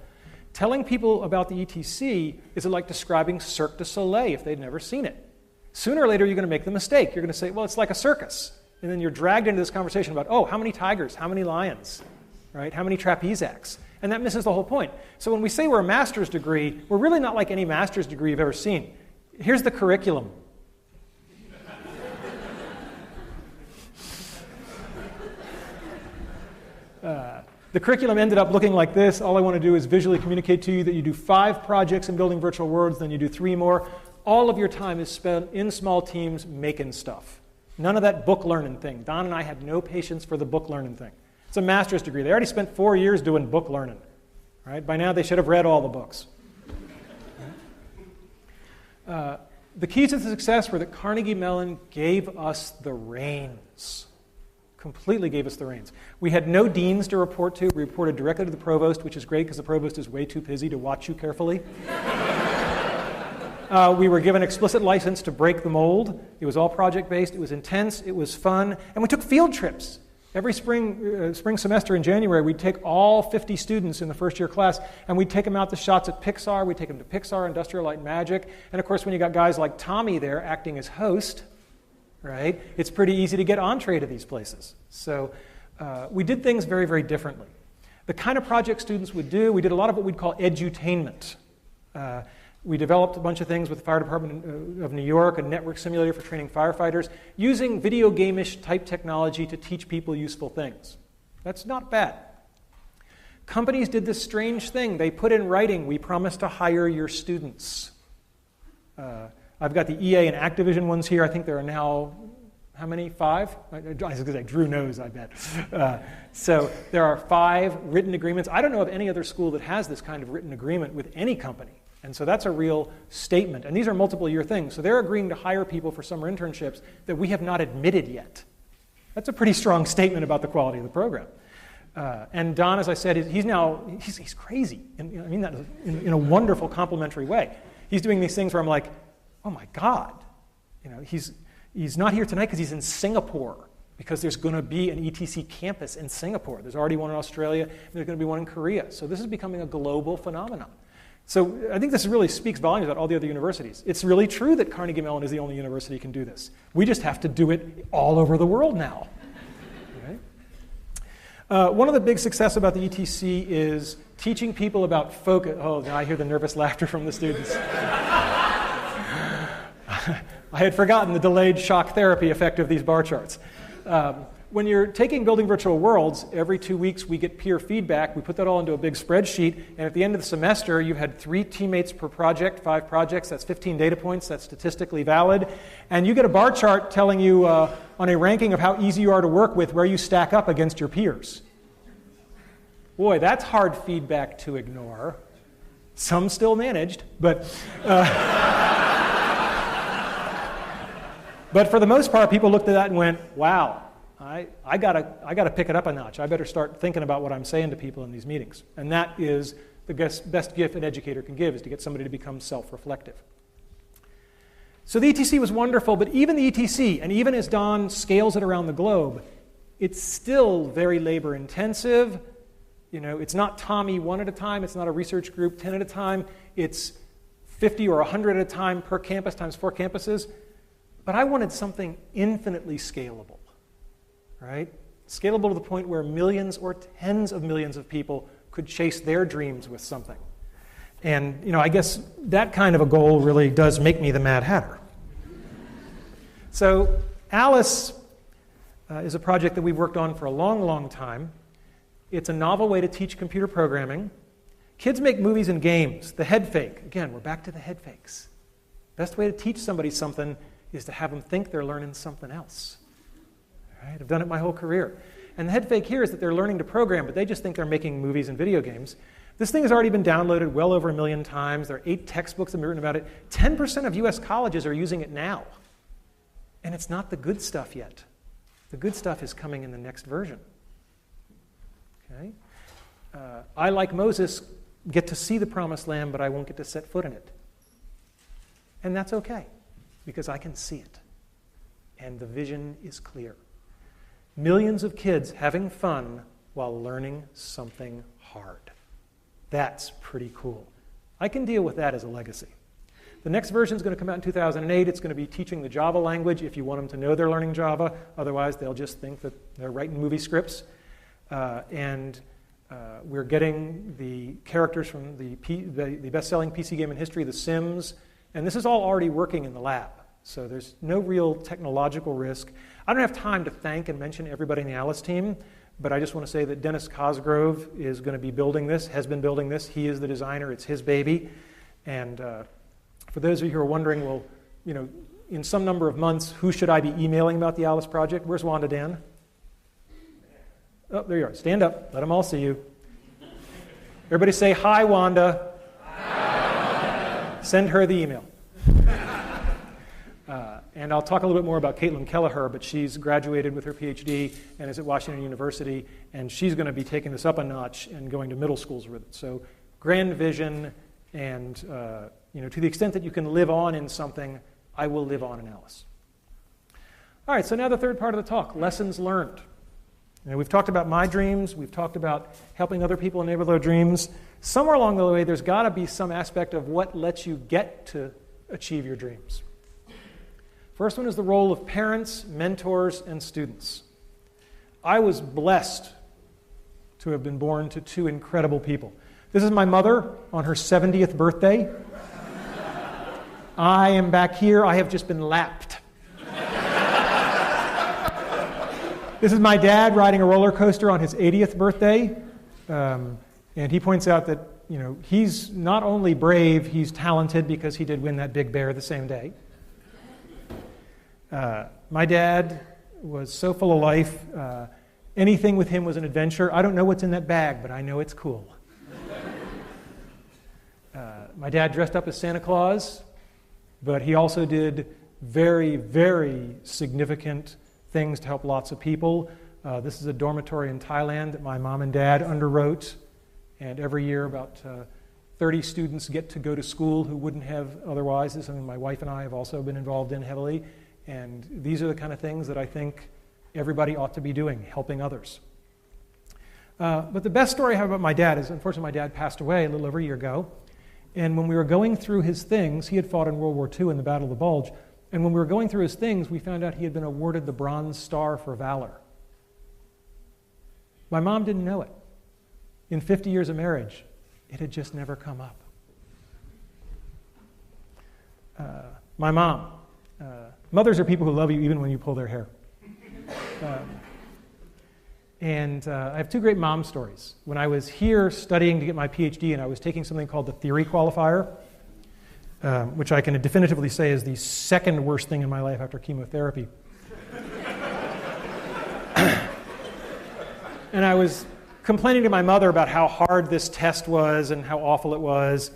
Telling people about the ETC is like describing Cirque du Soleil if they'd never seen it. Sooner or later, you're going to make the mistake. You're going to say, well, it's like a circus. And then you're dragged into this conversation about, how many tigers, how many lions, right? How many trapeze acts? And that misses the whole point. So when we say we're a master's degree, we're really not like any master's degree you've ever seen. Here's the curriculum. The curriculum ended up looking like this. All I want to do is visually communicate to you that you do 5 projects in building virtual worlds, then you do 3 more. All of your time is spent in small teams making stuff. None of that book learning thing. Don and I had no patience for the book learning thing. It's a master's degree. They already spent 4 years doing book learning. Right? By now, they should have read all the books. The keys to success were that Carnegie Mellon gave us the reins. Completely gave us the reins. We had no deans to report to. We reported directly to the provost, which is great because the provost is way too busy to watch you carefully. We were given explicit license to break the mold. It was all project-based. It was intense. It was fun. And we took field trips. Every spring semester in January, we'd take all 50 students in the first-year class, and we'd take them out to shots at Pixar. We'd take them to Pixar, Industrial Light and Magic. And, of course, when you got guys like Tommy there acting as host, right, it's pretty easy to get entree to these places. So we did things very, very differently. The kind of project students would do, we did a lot of what we'd call edutainment. We developed a bunch of things with the Fire Department of New York, a network simulator for training firefighters, using video game-ish type technology to teach people useful things. That's not bad. Companies did this strange thing. They put in writing, we promise to hire your students. I've got the EA and Activision ones here. I think there are now, how many? 5? I was going to say, Drew knows, I bet. So there are 5 written agreements. I don't know of any other school that has this kind of written agreement with any company. And so that's a real statement. And these are multiple-year things. So they're agreeing to hire people for summer internships that we have not admitted yet. That's a pretty strong statement about the quality of the program. And Don, as I said, he's crazy. And I mean that in a wonderful, complimentary way. He's doing these things where I'm like, oh my God. He's not here tonight because he's in Singapore, because there's going to be an ETC campus in Singapore. There's already one in Australia, and there's going to be one in Korea. So this is becoming a global phenomenon. So I think this really speaks volumes about all the other universities. It's really true that Carnegie Mellon is the only university that can do this. We just have to do it all over the world now. Right? One of the big success about the ETC is teaching people about focus. Oh, now I hear the nervous laughter from the students. I had forgotten the delayed shock therapy effect of these bar charts. When you're taking Building Virtual Worlds, every 2 weeks we get peer feedback. We put that all into a big spreadsheet, and at the end of the semester, you've had 3 teammates per project, 5 projects, that's 15 data points, that's statistically valid, and you get a bar chart telling you on a ranking of how easy you are to work with where you stack up against your peers. Boy, that's hard feedback to ignore. Some still managed, but but for the most part, people looked at that and went, wow, I gotta pick it up a notch. I better start thinking about what I'm saying to people in these meetings. And that is the best gift an educator can give, is to get somebody to become self-reflective. So the ETC was wonderful, but even the ETC, and even as Don scales it around the globe, it's still very labor-intensive. You know, it's not Tommy 1 at a time. It's not a research group 10 at a time. It's 50 or 100 at a time per campus times 4 campuses. But I wanted something infinitely scalable, right? Scalable to the point where millions or tens of millions of people could chase their dreams with something. And, you know, I guess that kind of a goal really does make me the Mad Hatter. So Alice is a project that we've worked on for a long, long time. It's a novel way to teach computer programming. Kids make movies and games. The head fake. Again, we're back to the head fakes. Best way to teach somebody something is to have them think they're learning something else. All right? I've done it my whole career. And the head fake here is that they're learning to program, but they just think they're making movies and video games. This thing has already been downloaded well over 1 million times. There are 8 textbooks that have been written about it. 10% of US colleges are using it now. And it's not the good stuff yet. The good stuff is coming in the next version. Okay? I, like Moses, get to see the promised land, but I won't get to set foot in it. And that's okay, because I can see it. And the vision is clear. Millions of kids having fun while learning something hard. That's pretty cool. I can deal with that as a legacy. The next version is going to come out in 2008. It's going to be teaching the Java language if you want them to know they're learning Java. Otherwise, they'll just think that they're writing movie scripts. We're getting the characters from the best-selling PC game in history, The Sims. And this is all already working in the lab. So there's no real technological risk. I don't have time to thank and mention everybody in the Alice team, but I just want to say that Dennis Cosgrove is going to be building this, has been building this. He is the designer. It's his baby. And for those of you who are wondering, well, you know, in some number of months, who should I be emailing about the Alice project? Where's Wanda Dan? Oh, there you are. Stand up. Let them all see you. Everybody say, hi, Wanda. Hi, Wanda. Send her the email. And I'll talk a little bit more about Caitlin Kelleher, but she's graduated with her PhD and is at Washington University, and she's going to be taking this up a notch and going to middle schools with it. So grand vision, and you know, to the extent that you can live on in something, I will live on in Alice. All right, so now the third part of the talk, lessons learned. You know, we've talked about my dreams. We've talked about helping other people enable their dreams. Somewhere along the way, there's got to be some aspect of what lets you get to achieve your dreams. First one is the role of parents, mentors, and students. I was blessed to have been born to 2 incredible people. This is my mother on her 70th birthday. I am back here. I have just been lapped. This is my dad riding a roller coaster on his 80th birthday. And he points out that, you know, he's not only brave, he's talented because he did win that big bear the same day. My dad was so full of life. Anything with him was an adventure. I don't know what's in that bag, but I know it's cool. My dad dressed up as Santa Claus, but he also did very, very significant things to help lots of people. This is a dormitory in Thailand that my mom and dad underwrote, and every year about 30 students get to go to school who wouldn't have otherwise. This is something my wife and I have also been involved in heavily. And these are the kind of things that I think everybody ought to be doing, helping others. But the best story I have about my dad is, unfortunately, my dad passed away a little over a year ago. And when we were going through his things, he had fought in World War II in the Battle of the Bulge. And when we were going through his things, we found out he had been awarded the Bronze Star for Valor. My mom didn't know it. In 50 years of marriage, it had just never come up. My mom. Mothers are people who love you even when you pull their hair. I have two great mom stories. When I was here studying to get my PhD and I was taking something called the theory qualifier, which I can definitively say is the second worst thing in my life after chemotherapy. And I was complaining to my mother about how hard this test was and how awful it was.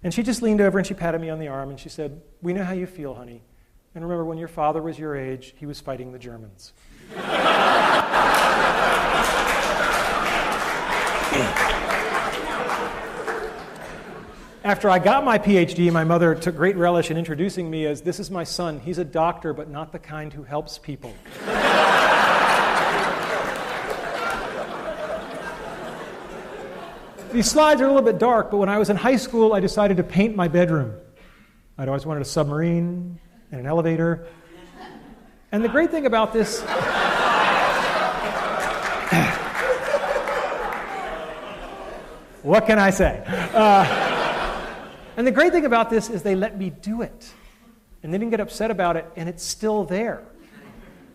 And she just leaned over and she patted me on the arm and she said, "We know how you feel, honey. And remember, when your father was your age, he was fighting the Germans." After I got my PhD, my mother took great relish in introducing me as, "This is my son. He's a doctor, but not the kind who helps people." These slides are a little bit dark, but when I was in high school, I decided to paint my bedroom. I'd always wanted a submarine and an elevator. And the great thing about this... What can I say? And the great thing about this is they let me do it. And they didn't get upset about it, and it's still there.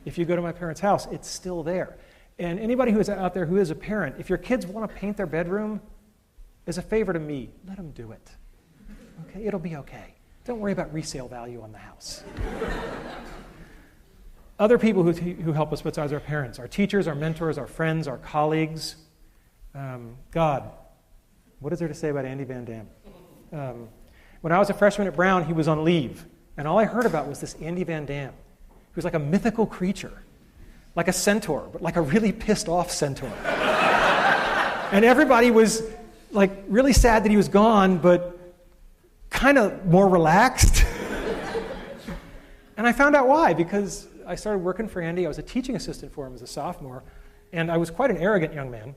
If you go to my parents' house, it's still there. And anybody who is out there who is a parent, if your kids want to paint their bedroom, as a favor to me, let them do it. Okay, it'll be okay. Don't worry about resale value on the house. Other people who help us besides our parents, our teachers, our mentors, our friends, our colleagues. God. What is there to say about Andy Van Dam? When I was a freshman at Brown, he was on leave. And all I heard about was this Andy Van Dam. He was like a mythical creature. Like a centaur, but like a really pissed off centaur. And everybody was like really sad that he was gone, but kind of more relaxed. And I found out why, because I started working for Andy. I was a teaching assistant for him as a sophomore, and I was quite an arrogant young man.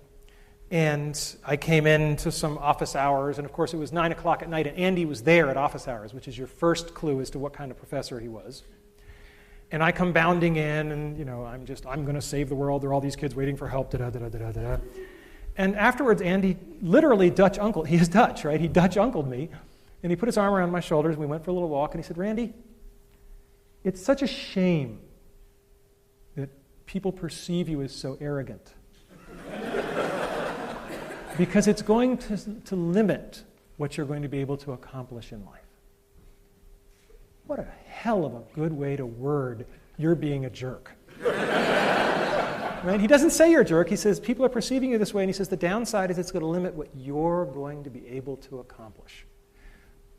And I came in to some office hours, and of course it was 9 o'clock at night, and Andy was there at office hours, which is your first clue as to what kind of professor he was. And I come bounding in, and I'm going to save the world. There are all these kids waiting for help. Da-da-da-da-da-da. And afterwards, Andy literally Dutch uncle. He is Dutch, right? He Dutch uncled me, and he put his arm around my shoulders. And we went for a little walk, and he said, "Randy, it's such a shame that people perceive you as so arrogant, because it's going to limit what you're going to be able to accomplish in life." What a hell of a good way to word you're being a jerk. Right? He doesn't say you're a jerk. He says people are perceiving you this way, and he says the downside is it's going to limit what you're going to be able to accomplish.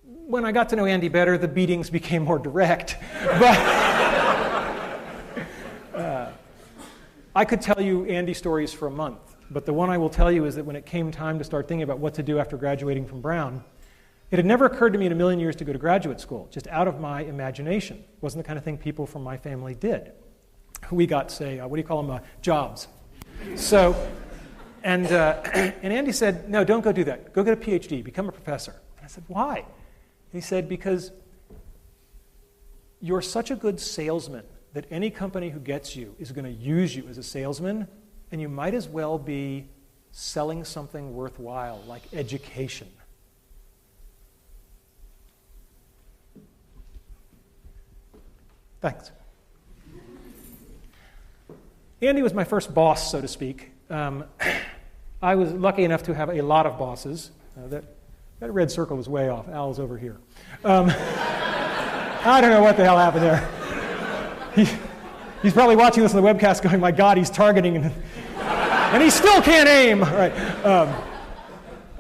When I got to know Andy better, the beatings became more direct. But I could tell you Andy stories for a month, but the one I will tell you is that when it came time to start thinking about what to do after graduating from Brown, it had never occurred to me in a million years to go to graduate school, just out of my imagination. It wasn't the kind of thing people from my family did. We got, say, what do you call them, jobs. So, and Andy said, "No, don't go do that. Go get a PhD, become a professor." And I said, "Why?" And he said, "Because you're such a good salesman that any company who gets you is going to use you as a salesman, and you might as well be selling something worthwhile, like education." Thanks. Andy was my first boss, so to speak. I was lucky enough to have a lot of bosses. That red circle was way off. Al's over here. I don't know what the hell happened there. He's probably watching this on the webcast going, "My God, he's targeting, and he still can't aim." All right.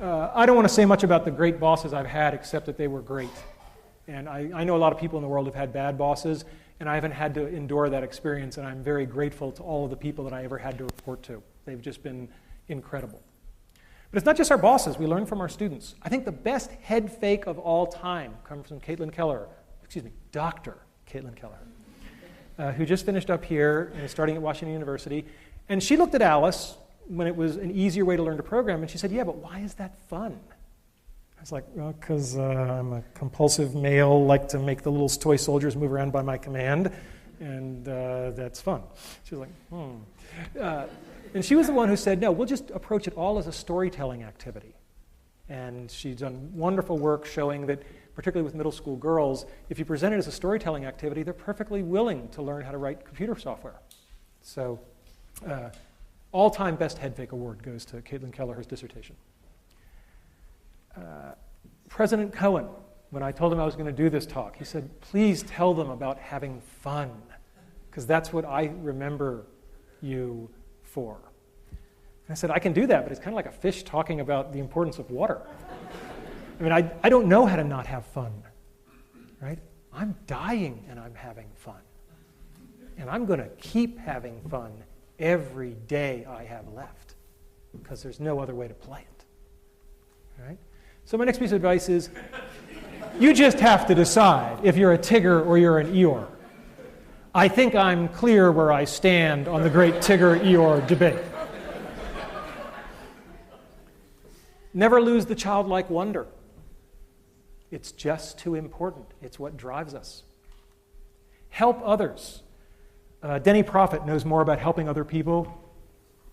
I don't want to say much about the great bosses I've had, except that they were great. And I know a lot of people in the world have had bad bosses, and I haven't had to endure that experience, and I'm very grateful to all of the people that I ever had to report to. They've just been incredible. But it's not just our bosses. We learn from our students. I think the best head fake of all time comes from Dr. Caitlin Keller, who just finished up here and is starting at Washington University. And she looked at Alice when it was an easier way to learn to program, and she said, "Yeah, but why is that fun?" I was like, "Well, because I'm a compulsive male, like to make the little toy soldiers move around by my command, and that's fun." She was like, And she was the one who said, no, we'll just approach it all as a storytelling activity. And she's done wonderful work showing that, particularly with middle school girls, if you present it as a storytelling activity, they're perfectly willing to learn how to write computer software. So, all-time best head fake award goes to Caitlin Kelleher's dissertation. President Cohen, when I told him I was going to do this talk, he said, please tell them about having fun, because that's what I remember you for. And I said, I can do that, but it's kind of like a fish talking about the importance of water. I mean, I don't know how to not have fun, right? I'm dying and I'm having fun. And I'm going to keep having fun every day I have left, because there's no other way to play it, right? So my next piece of advice is, you just have to decide if you're a Tigger or you're an Eeyore. I think I'm clear where I stand on the great Tigger-Eeyore debate. Never lose the childlike wonder. It's just too important. It's what drives us. Help others. Denny Prophet knows more about helping other people.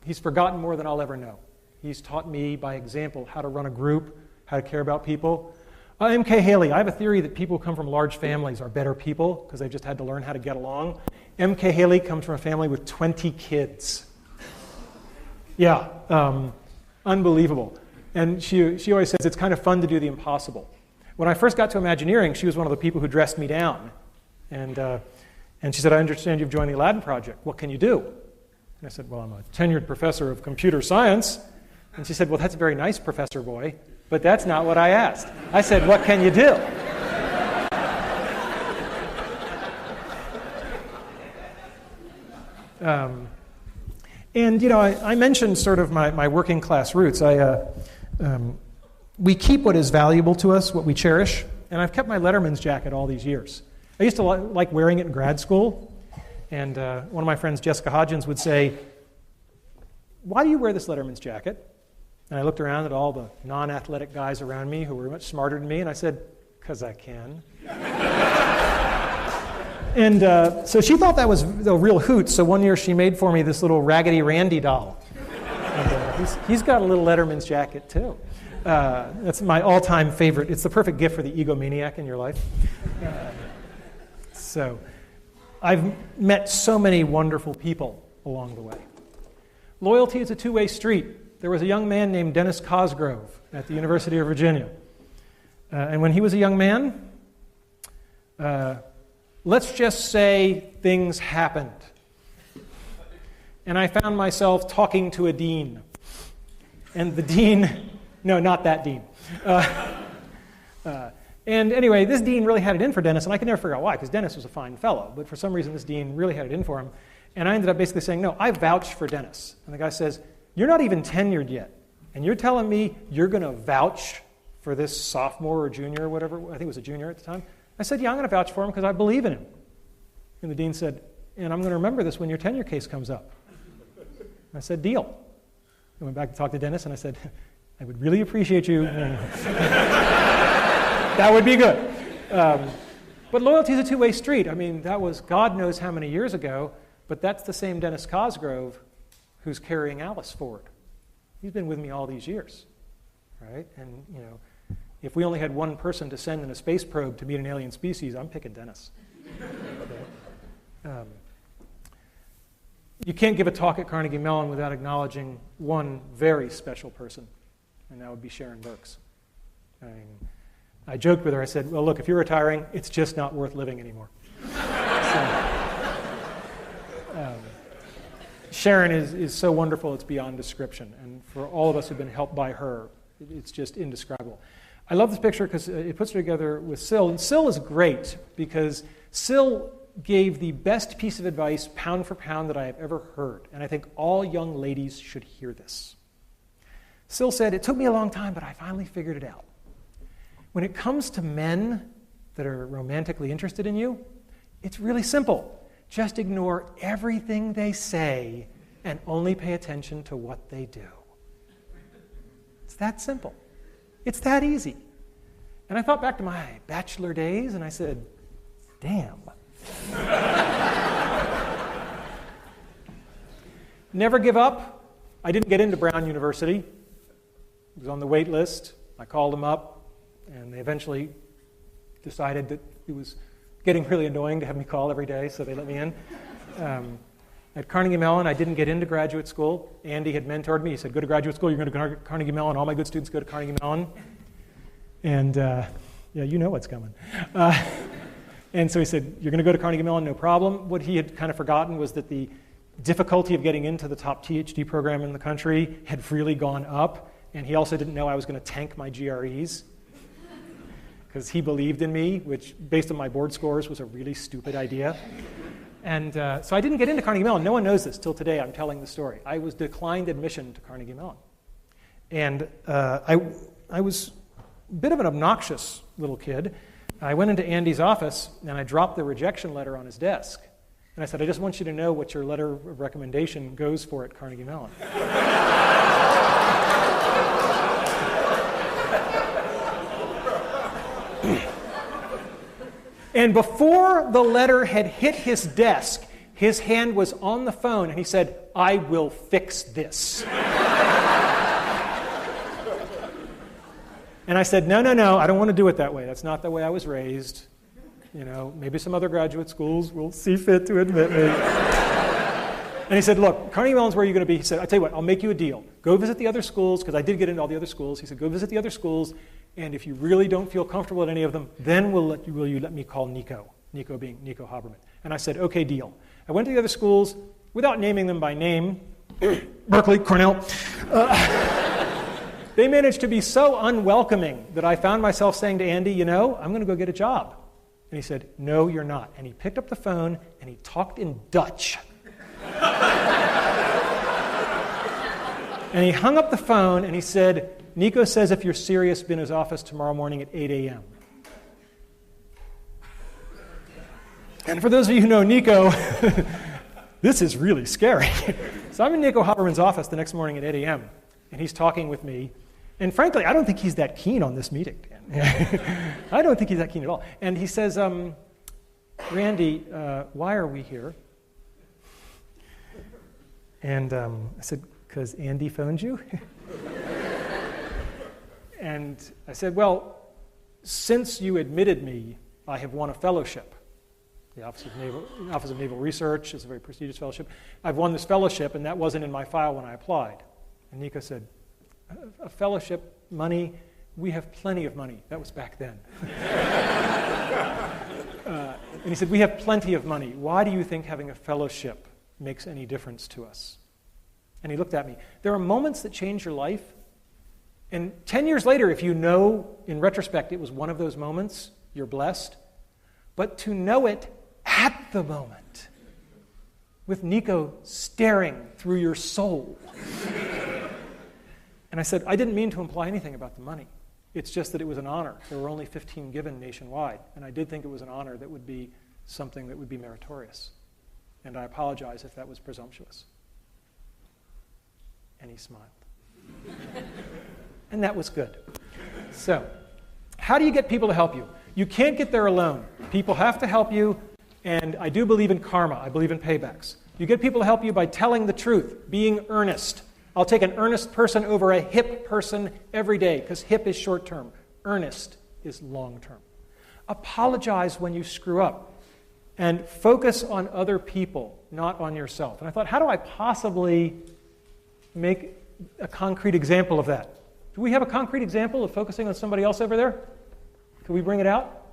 He's forgotten more than I'll ever know. He's taught me by example how to run a group, how to care about people. M.K. Haley, I have a theory that people who come from large families are better people because they've just had to learn how to get along. M.K. Haley comes from a family with 20 kids. Yeah, unbelievable. And she always says it's kind of fun to do the impossible. When I first got to Imagineering, she was one of the people who dressed me down. And she said, I understand you've joined the Aladdin Project. What can you do? And I said, well, I'm a tenured professor of computer science. And she said, well, that's very nice, Professor Boy, but that's not what I asked. I said, what can you do? And, you know, I mentioned sort of my working class roots. We keep what is valuable to us, what we cherish, and I've kept my Letterman's jacket all these years. I used to like wearing it in grad school, and one of my friends, Jessica Hodgins, would say, why do you wear this Letterman's jacket? And I looked around at all the non-athletic guys around me who were much smarter than me, and I said, because I can. And so she thought that was a real hoot, so one year she made for me this little Raggedy Randy doll. And, he's got a little Letterman's jacket, too. That's my all-time favorite. It's the perfect gift for the egomaniac in your life. So I've met so many wonderful people along the way. Loyalty is a two-way street. There was a young man named Dennis Cosgrove at the University of Virginia. And when he was a young man, let's just say things happened. And I found myself talking to a dean. And the dean, no, not that dean. And anyway, this dean really had it in for Dennis, and I could never figure out why, because Dennis was a fine fellow. But for some reason, this dean really had it in for him. And I ended up basically saying, no, I vouch for Dennis. And the guy says, you're not even tenured yet. And you're telling me you're going to vouch for this sophomore or junior or whatever? I think it was a junior at the time. I said, yeah, I'm going to vouch for him because I believe in him. And the dean said, and I'm going to remember this when your tenure case comes up. I said, deal. I went back to talk to Dennis, and I said, I would really appreciate you. That would be good. But loyalty is a two-way street. I mean, that was God knows how many years ago, but that's the same Dennis Cosgrove who's carrying Alice forward. He's been with me all these years, right? And, you know, if we only had one person to send in a space probe to meet an alien species, I'm picking Dennis. Okay? You can't give a talk at Carnegie Mellon without acknowledging one very special person, and that would be Sharon Burks. I joked with her. I said, well, look, if you're retiring, it's just not worth living anymore. Sharon is so wonderful, it's beyond description. And for all of us who've been helped by her, it's just indescribable. I love this picture because it puts her together with Syl. And Syl is great because Syl gave the best piece of advice, pound for pound, that I have ever heard. And I think all young ladies should hear this. Syl said, it took me a long time, but I finally figured it out. When it comes to men that are romantically interested in you, it's really simple. Just ignore everything they say and only pay attention to what they do. It's that simple. It's that easy. And I thought back to my bachelor days, and I said, damn. Never give up. I didn't get into Brown University. It was on the wait list. I called them up, and they eventually decided that it was getting really annoying to have me call every day, so they let me in. At Carnegie Mellon, I didn't get into graduate school. Andy had mentored me. He said, go to graduate school, you're going to go to Carnegie Mellon. All my good students go to Carnegie Mellon. And yeah, you know what's coming. And so he said, you're going to go to Carnegie Mellon, no problem. What he had kind of forgotten was that the difficulty of getting into the top PhD program in the country had really gone up. And he also didn't know I was going to tank my GREs because he believed in me, which, based on my board scores, was a really stupid idea. And so I didn't get into Carnegie Mellon. No one knows this till today. I'm telling the story. I was declined admission to Carnegie Mellon. And I was a bit of an obnoxious little kid. I went into Andy's office, and I dropped the rejection letter on his desk. And I said, I just want you to know what your letter of recommendation goes for at Carnegie Mellon. And before the letter had hit his desk, his hand was on the phone, and he said, I will fix this. And I said, no, I don't want to do it that way. That's not the way I was raised. You know, maybe some other graduate schools will see fit to admit me. And he said, look, Carnegie Mellon's where you're going to be. He said, I'll tell you what, I'll make you a deal. Go visit the other schools, because I did get into all the other schools. He said, go visit the other schools, and if you really don't feel comfortable at any of them, then will you let me call Nico? Nico being Nico Haberman. And I said, okay, deal. I went to the other schools without naming them by name. Berkeley, Cornell. They managed to be so unwelcoming that I found myself saying to Andy, you know, I'm going to go get a job. And he said, no, you're not. And he picked up the phone and he talked in Dutch. And he hung up the phone and he said, Nico says if you're serious, be in his office tomorrow morning at 8 a.m. And for those of you who know Nico, this is really scary. So I'm in Nico Haberman's office the next morning at 8 a.m. and he's talking with me. And frankly, I don't think he's that keen on this meeting. I don't think he's that keen at all. And he says, Randy, why are we here? And I said, because Andy phoned you? And I said, well, since you admitted me, I have won a fellowship. The Office of Naval Research is a very prestigious fellowship. I've won this fellowship, and that wasn't in my file when I applied. And Nico said, a fellowship, money, we have plenty of money. That was back then. And he said, we have plenty of money. Why do you think having a fellowship makes any difference to us? And he looked at me. There are moments that change your life. And 10 years later, if you know, in retrospect, it was one of those moments, you're blessed. But to know it at the moment, with Nico staring through your soul. And I said, I didn't mean to imply anything about the money. It's just that it was an honor. There were only 15 given nationwide. And I did think it was an honor that would be something that would be meritorious. And I apologize if that was presumptuous. And he smiled. And that was good. So, how do you get people to help you? You can't get there alone. People have to help you, and I do believe in karma. I believe in paybacks. You get people to help you by telling the truth, being earnest. I'll take an earnest person over a hip person every day, because hip is short-term. Earnest is long-term. Apologize when you screw up, and focus on other people, not on yourself. And I thought, how do I possibly make a concrete example of that? Do we have a concrete example of focusing on somebody else over there? Can we bring it out?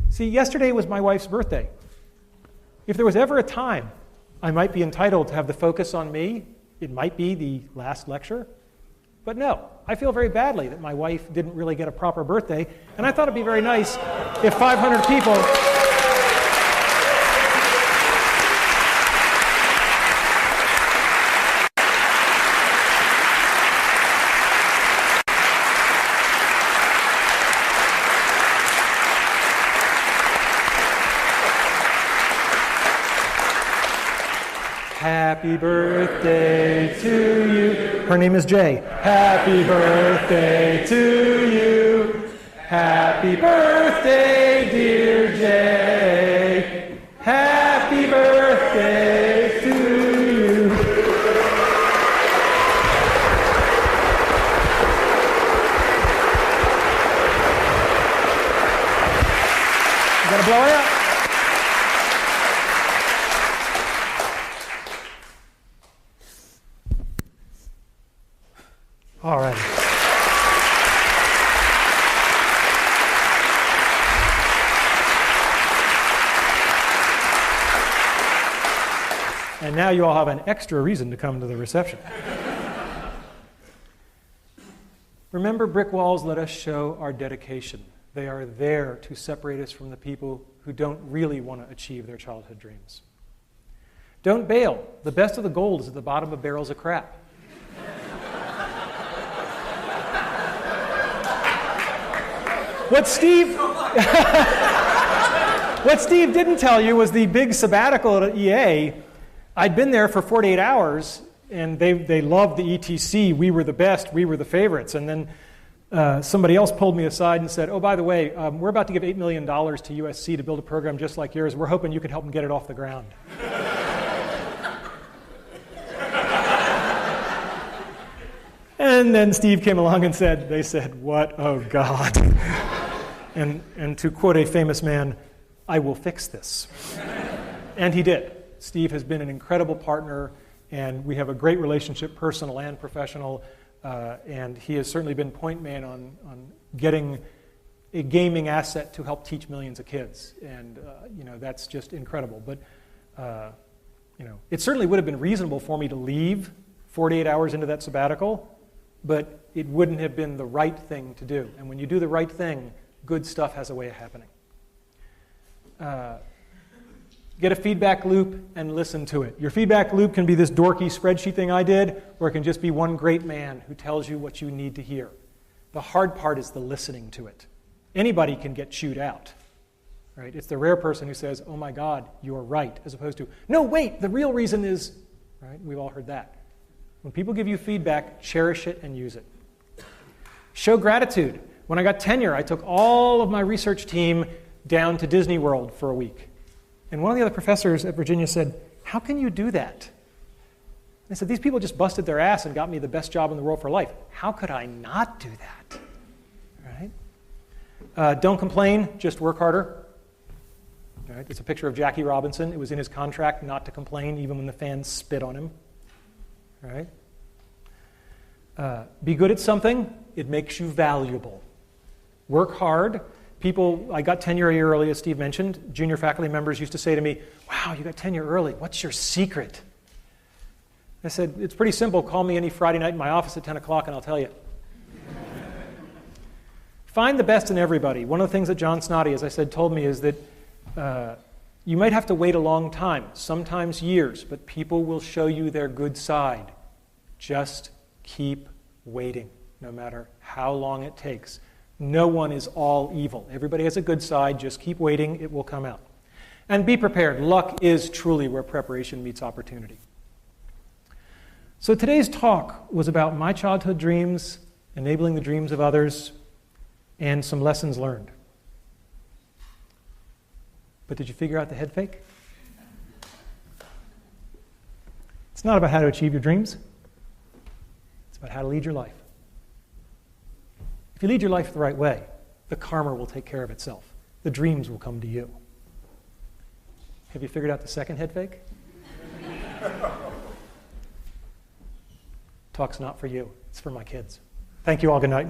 See, yesterday was my wife's birthday. If there was ever a time I might be entitled to have the focus on me, it might be the last lecture. But no, I feel very badly that my wife didn't really get a proper birthday, and I thought it'd be very nice if 500 people... Happy birthday to you. Her name is Jay. Happy birthday to you. Happy birthday, dear Jay. Happy birthday to you. blow it up. All right. And now you all have an extra reason to come to the reception. Remember, brick walls let us show our dedication. They are there to separate us from the people who don't really want to achieve their childhood dreams. Don't bail. The best of the gold is at the bottom of barrels of crap. What Steve didn't tell you was the big sabbatical at EA. I'd been there for 48 hours, and they loved the ETC. We were the best. We were the favorites. And then somebody else pulled me aside and said, oh, by the way, we're about to give $8 million to USC to build a program just like yours. We're hoping you can help them get it off the ground. And then Steve came along and they said, what? Oh, God. And to quote a famous man, I will fix this. And he did. Steve has been an incredible partner, and we have a great relationship, personal and professional, and he has certainly been point man on getting a gaming asset to help teach millions of kids. And, that's just incredible. But, it certainly would have been reasonable for me to leave 48 hours into that sabbatical, but it wouldn't have been the right thing to do. And when you do the right thing, good stuff has a way of happening. Get a feedback loop and listen to it. Your feedback loop can be this dorky spreadsheet thing I did, or it can just be one great man who tells you what you need to hear. The hard part is the listening to it. Anybody can get chewed out, right? It's the rare person who says, oh my God, you're right, as opposed to, no, wait, the real reason is, right? We've all heard that. When people give you feedback, cherish it and use it. Show gratitude. When I got tenure, I took all of my research team down to Disney World for a week. And one of the other professors at Virginia said, how can you do that? I said, these people just busted their ass and got me the best job in the world for life. How could I not do that? Right? Don't complain, just work harder. Right? It's a picture of Jackie Robinson. It was in his contract not to complain even when the fans spit on him. Right? Be good at something. It makes you valuable. Work hard. I got tenure a year early, as Steve mentioned. Junior faculty members used to say to me, wow, you got tenure early. What's your secret? I said, it's pretty simple. Call me any Friday night in my office at 10 o'clock and I'll tell you. Find the best in everybody. One of the things that John Snoddy, as I said, told me is that you might have to wait a long time, sometimes years, but people will show you their good side. Just keep waiting, no matter how long it takes. No one is all evil. Everybody has a good side. Just keep waiting. It will come out. And be prepared. Luck is truly where preparation meets opportunity. So today's talk was about my childhood dreams, enabling the dreams of others, and some lessons learned. But did you figure out the head fake? It's not about how to achieve your dreams. It's about how to lead your life. If you lead your life the right way, the karma will take care of itself. The dreams will come to you. Have you figured out the second head fake? Talk's not for you. It's for my kids. Thank you all. Good night.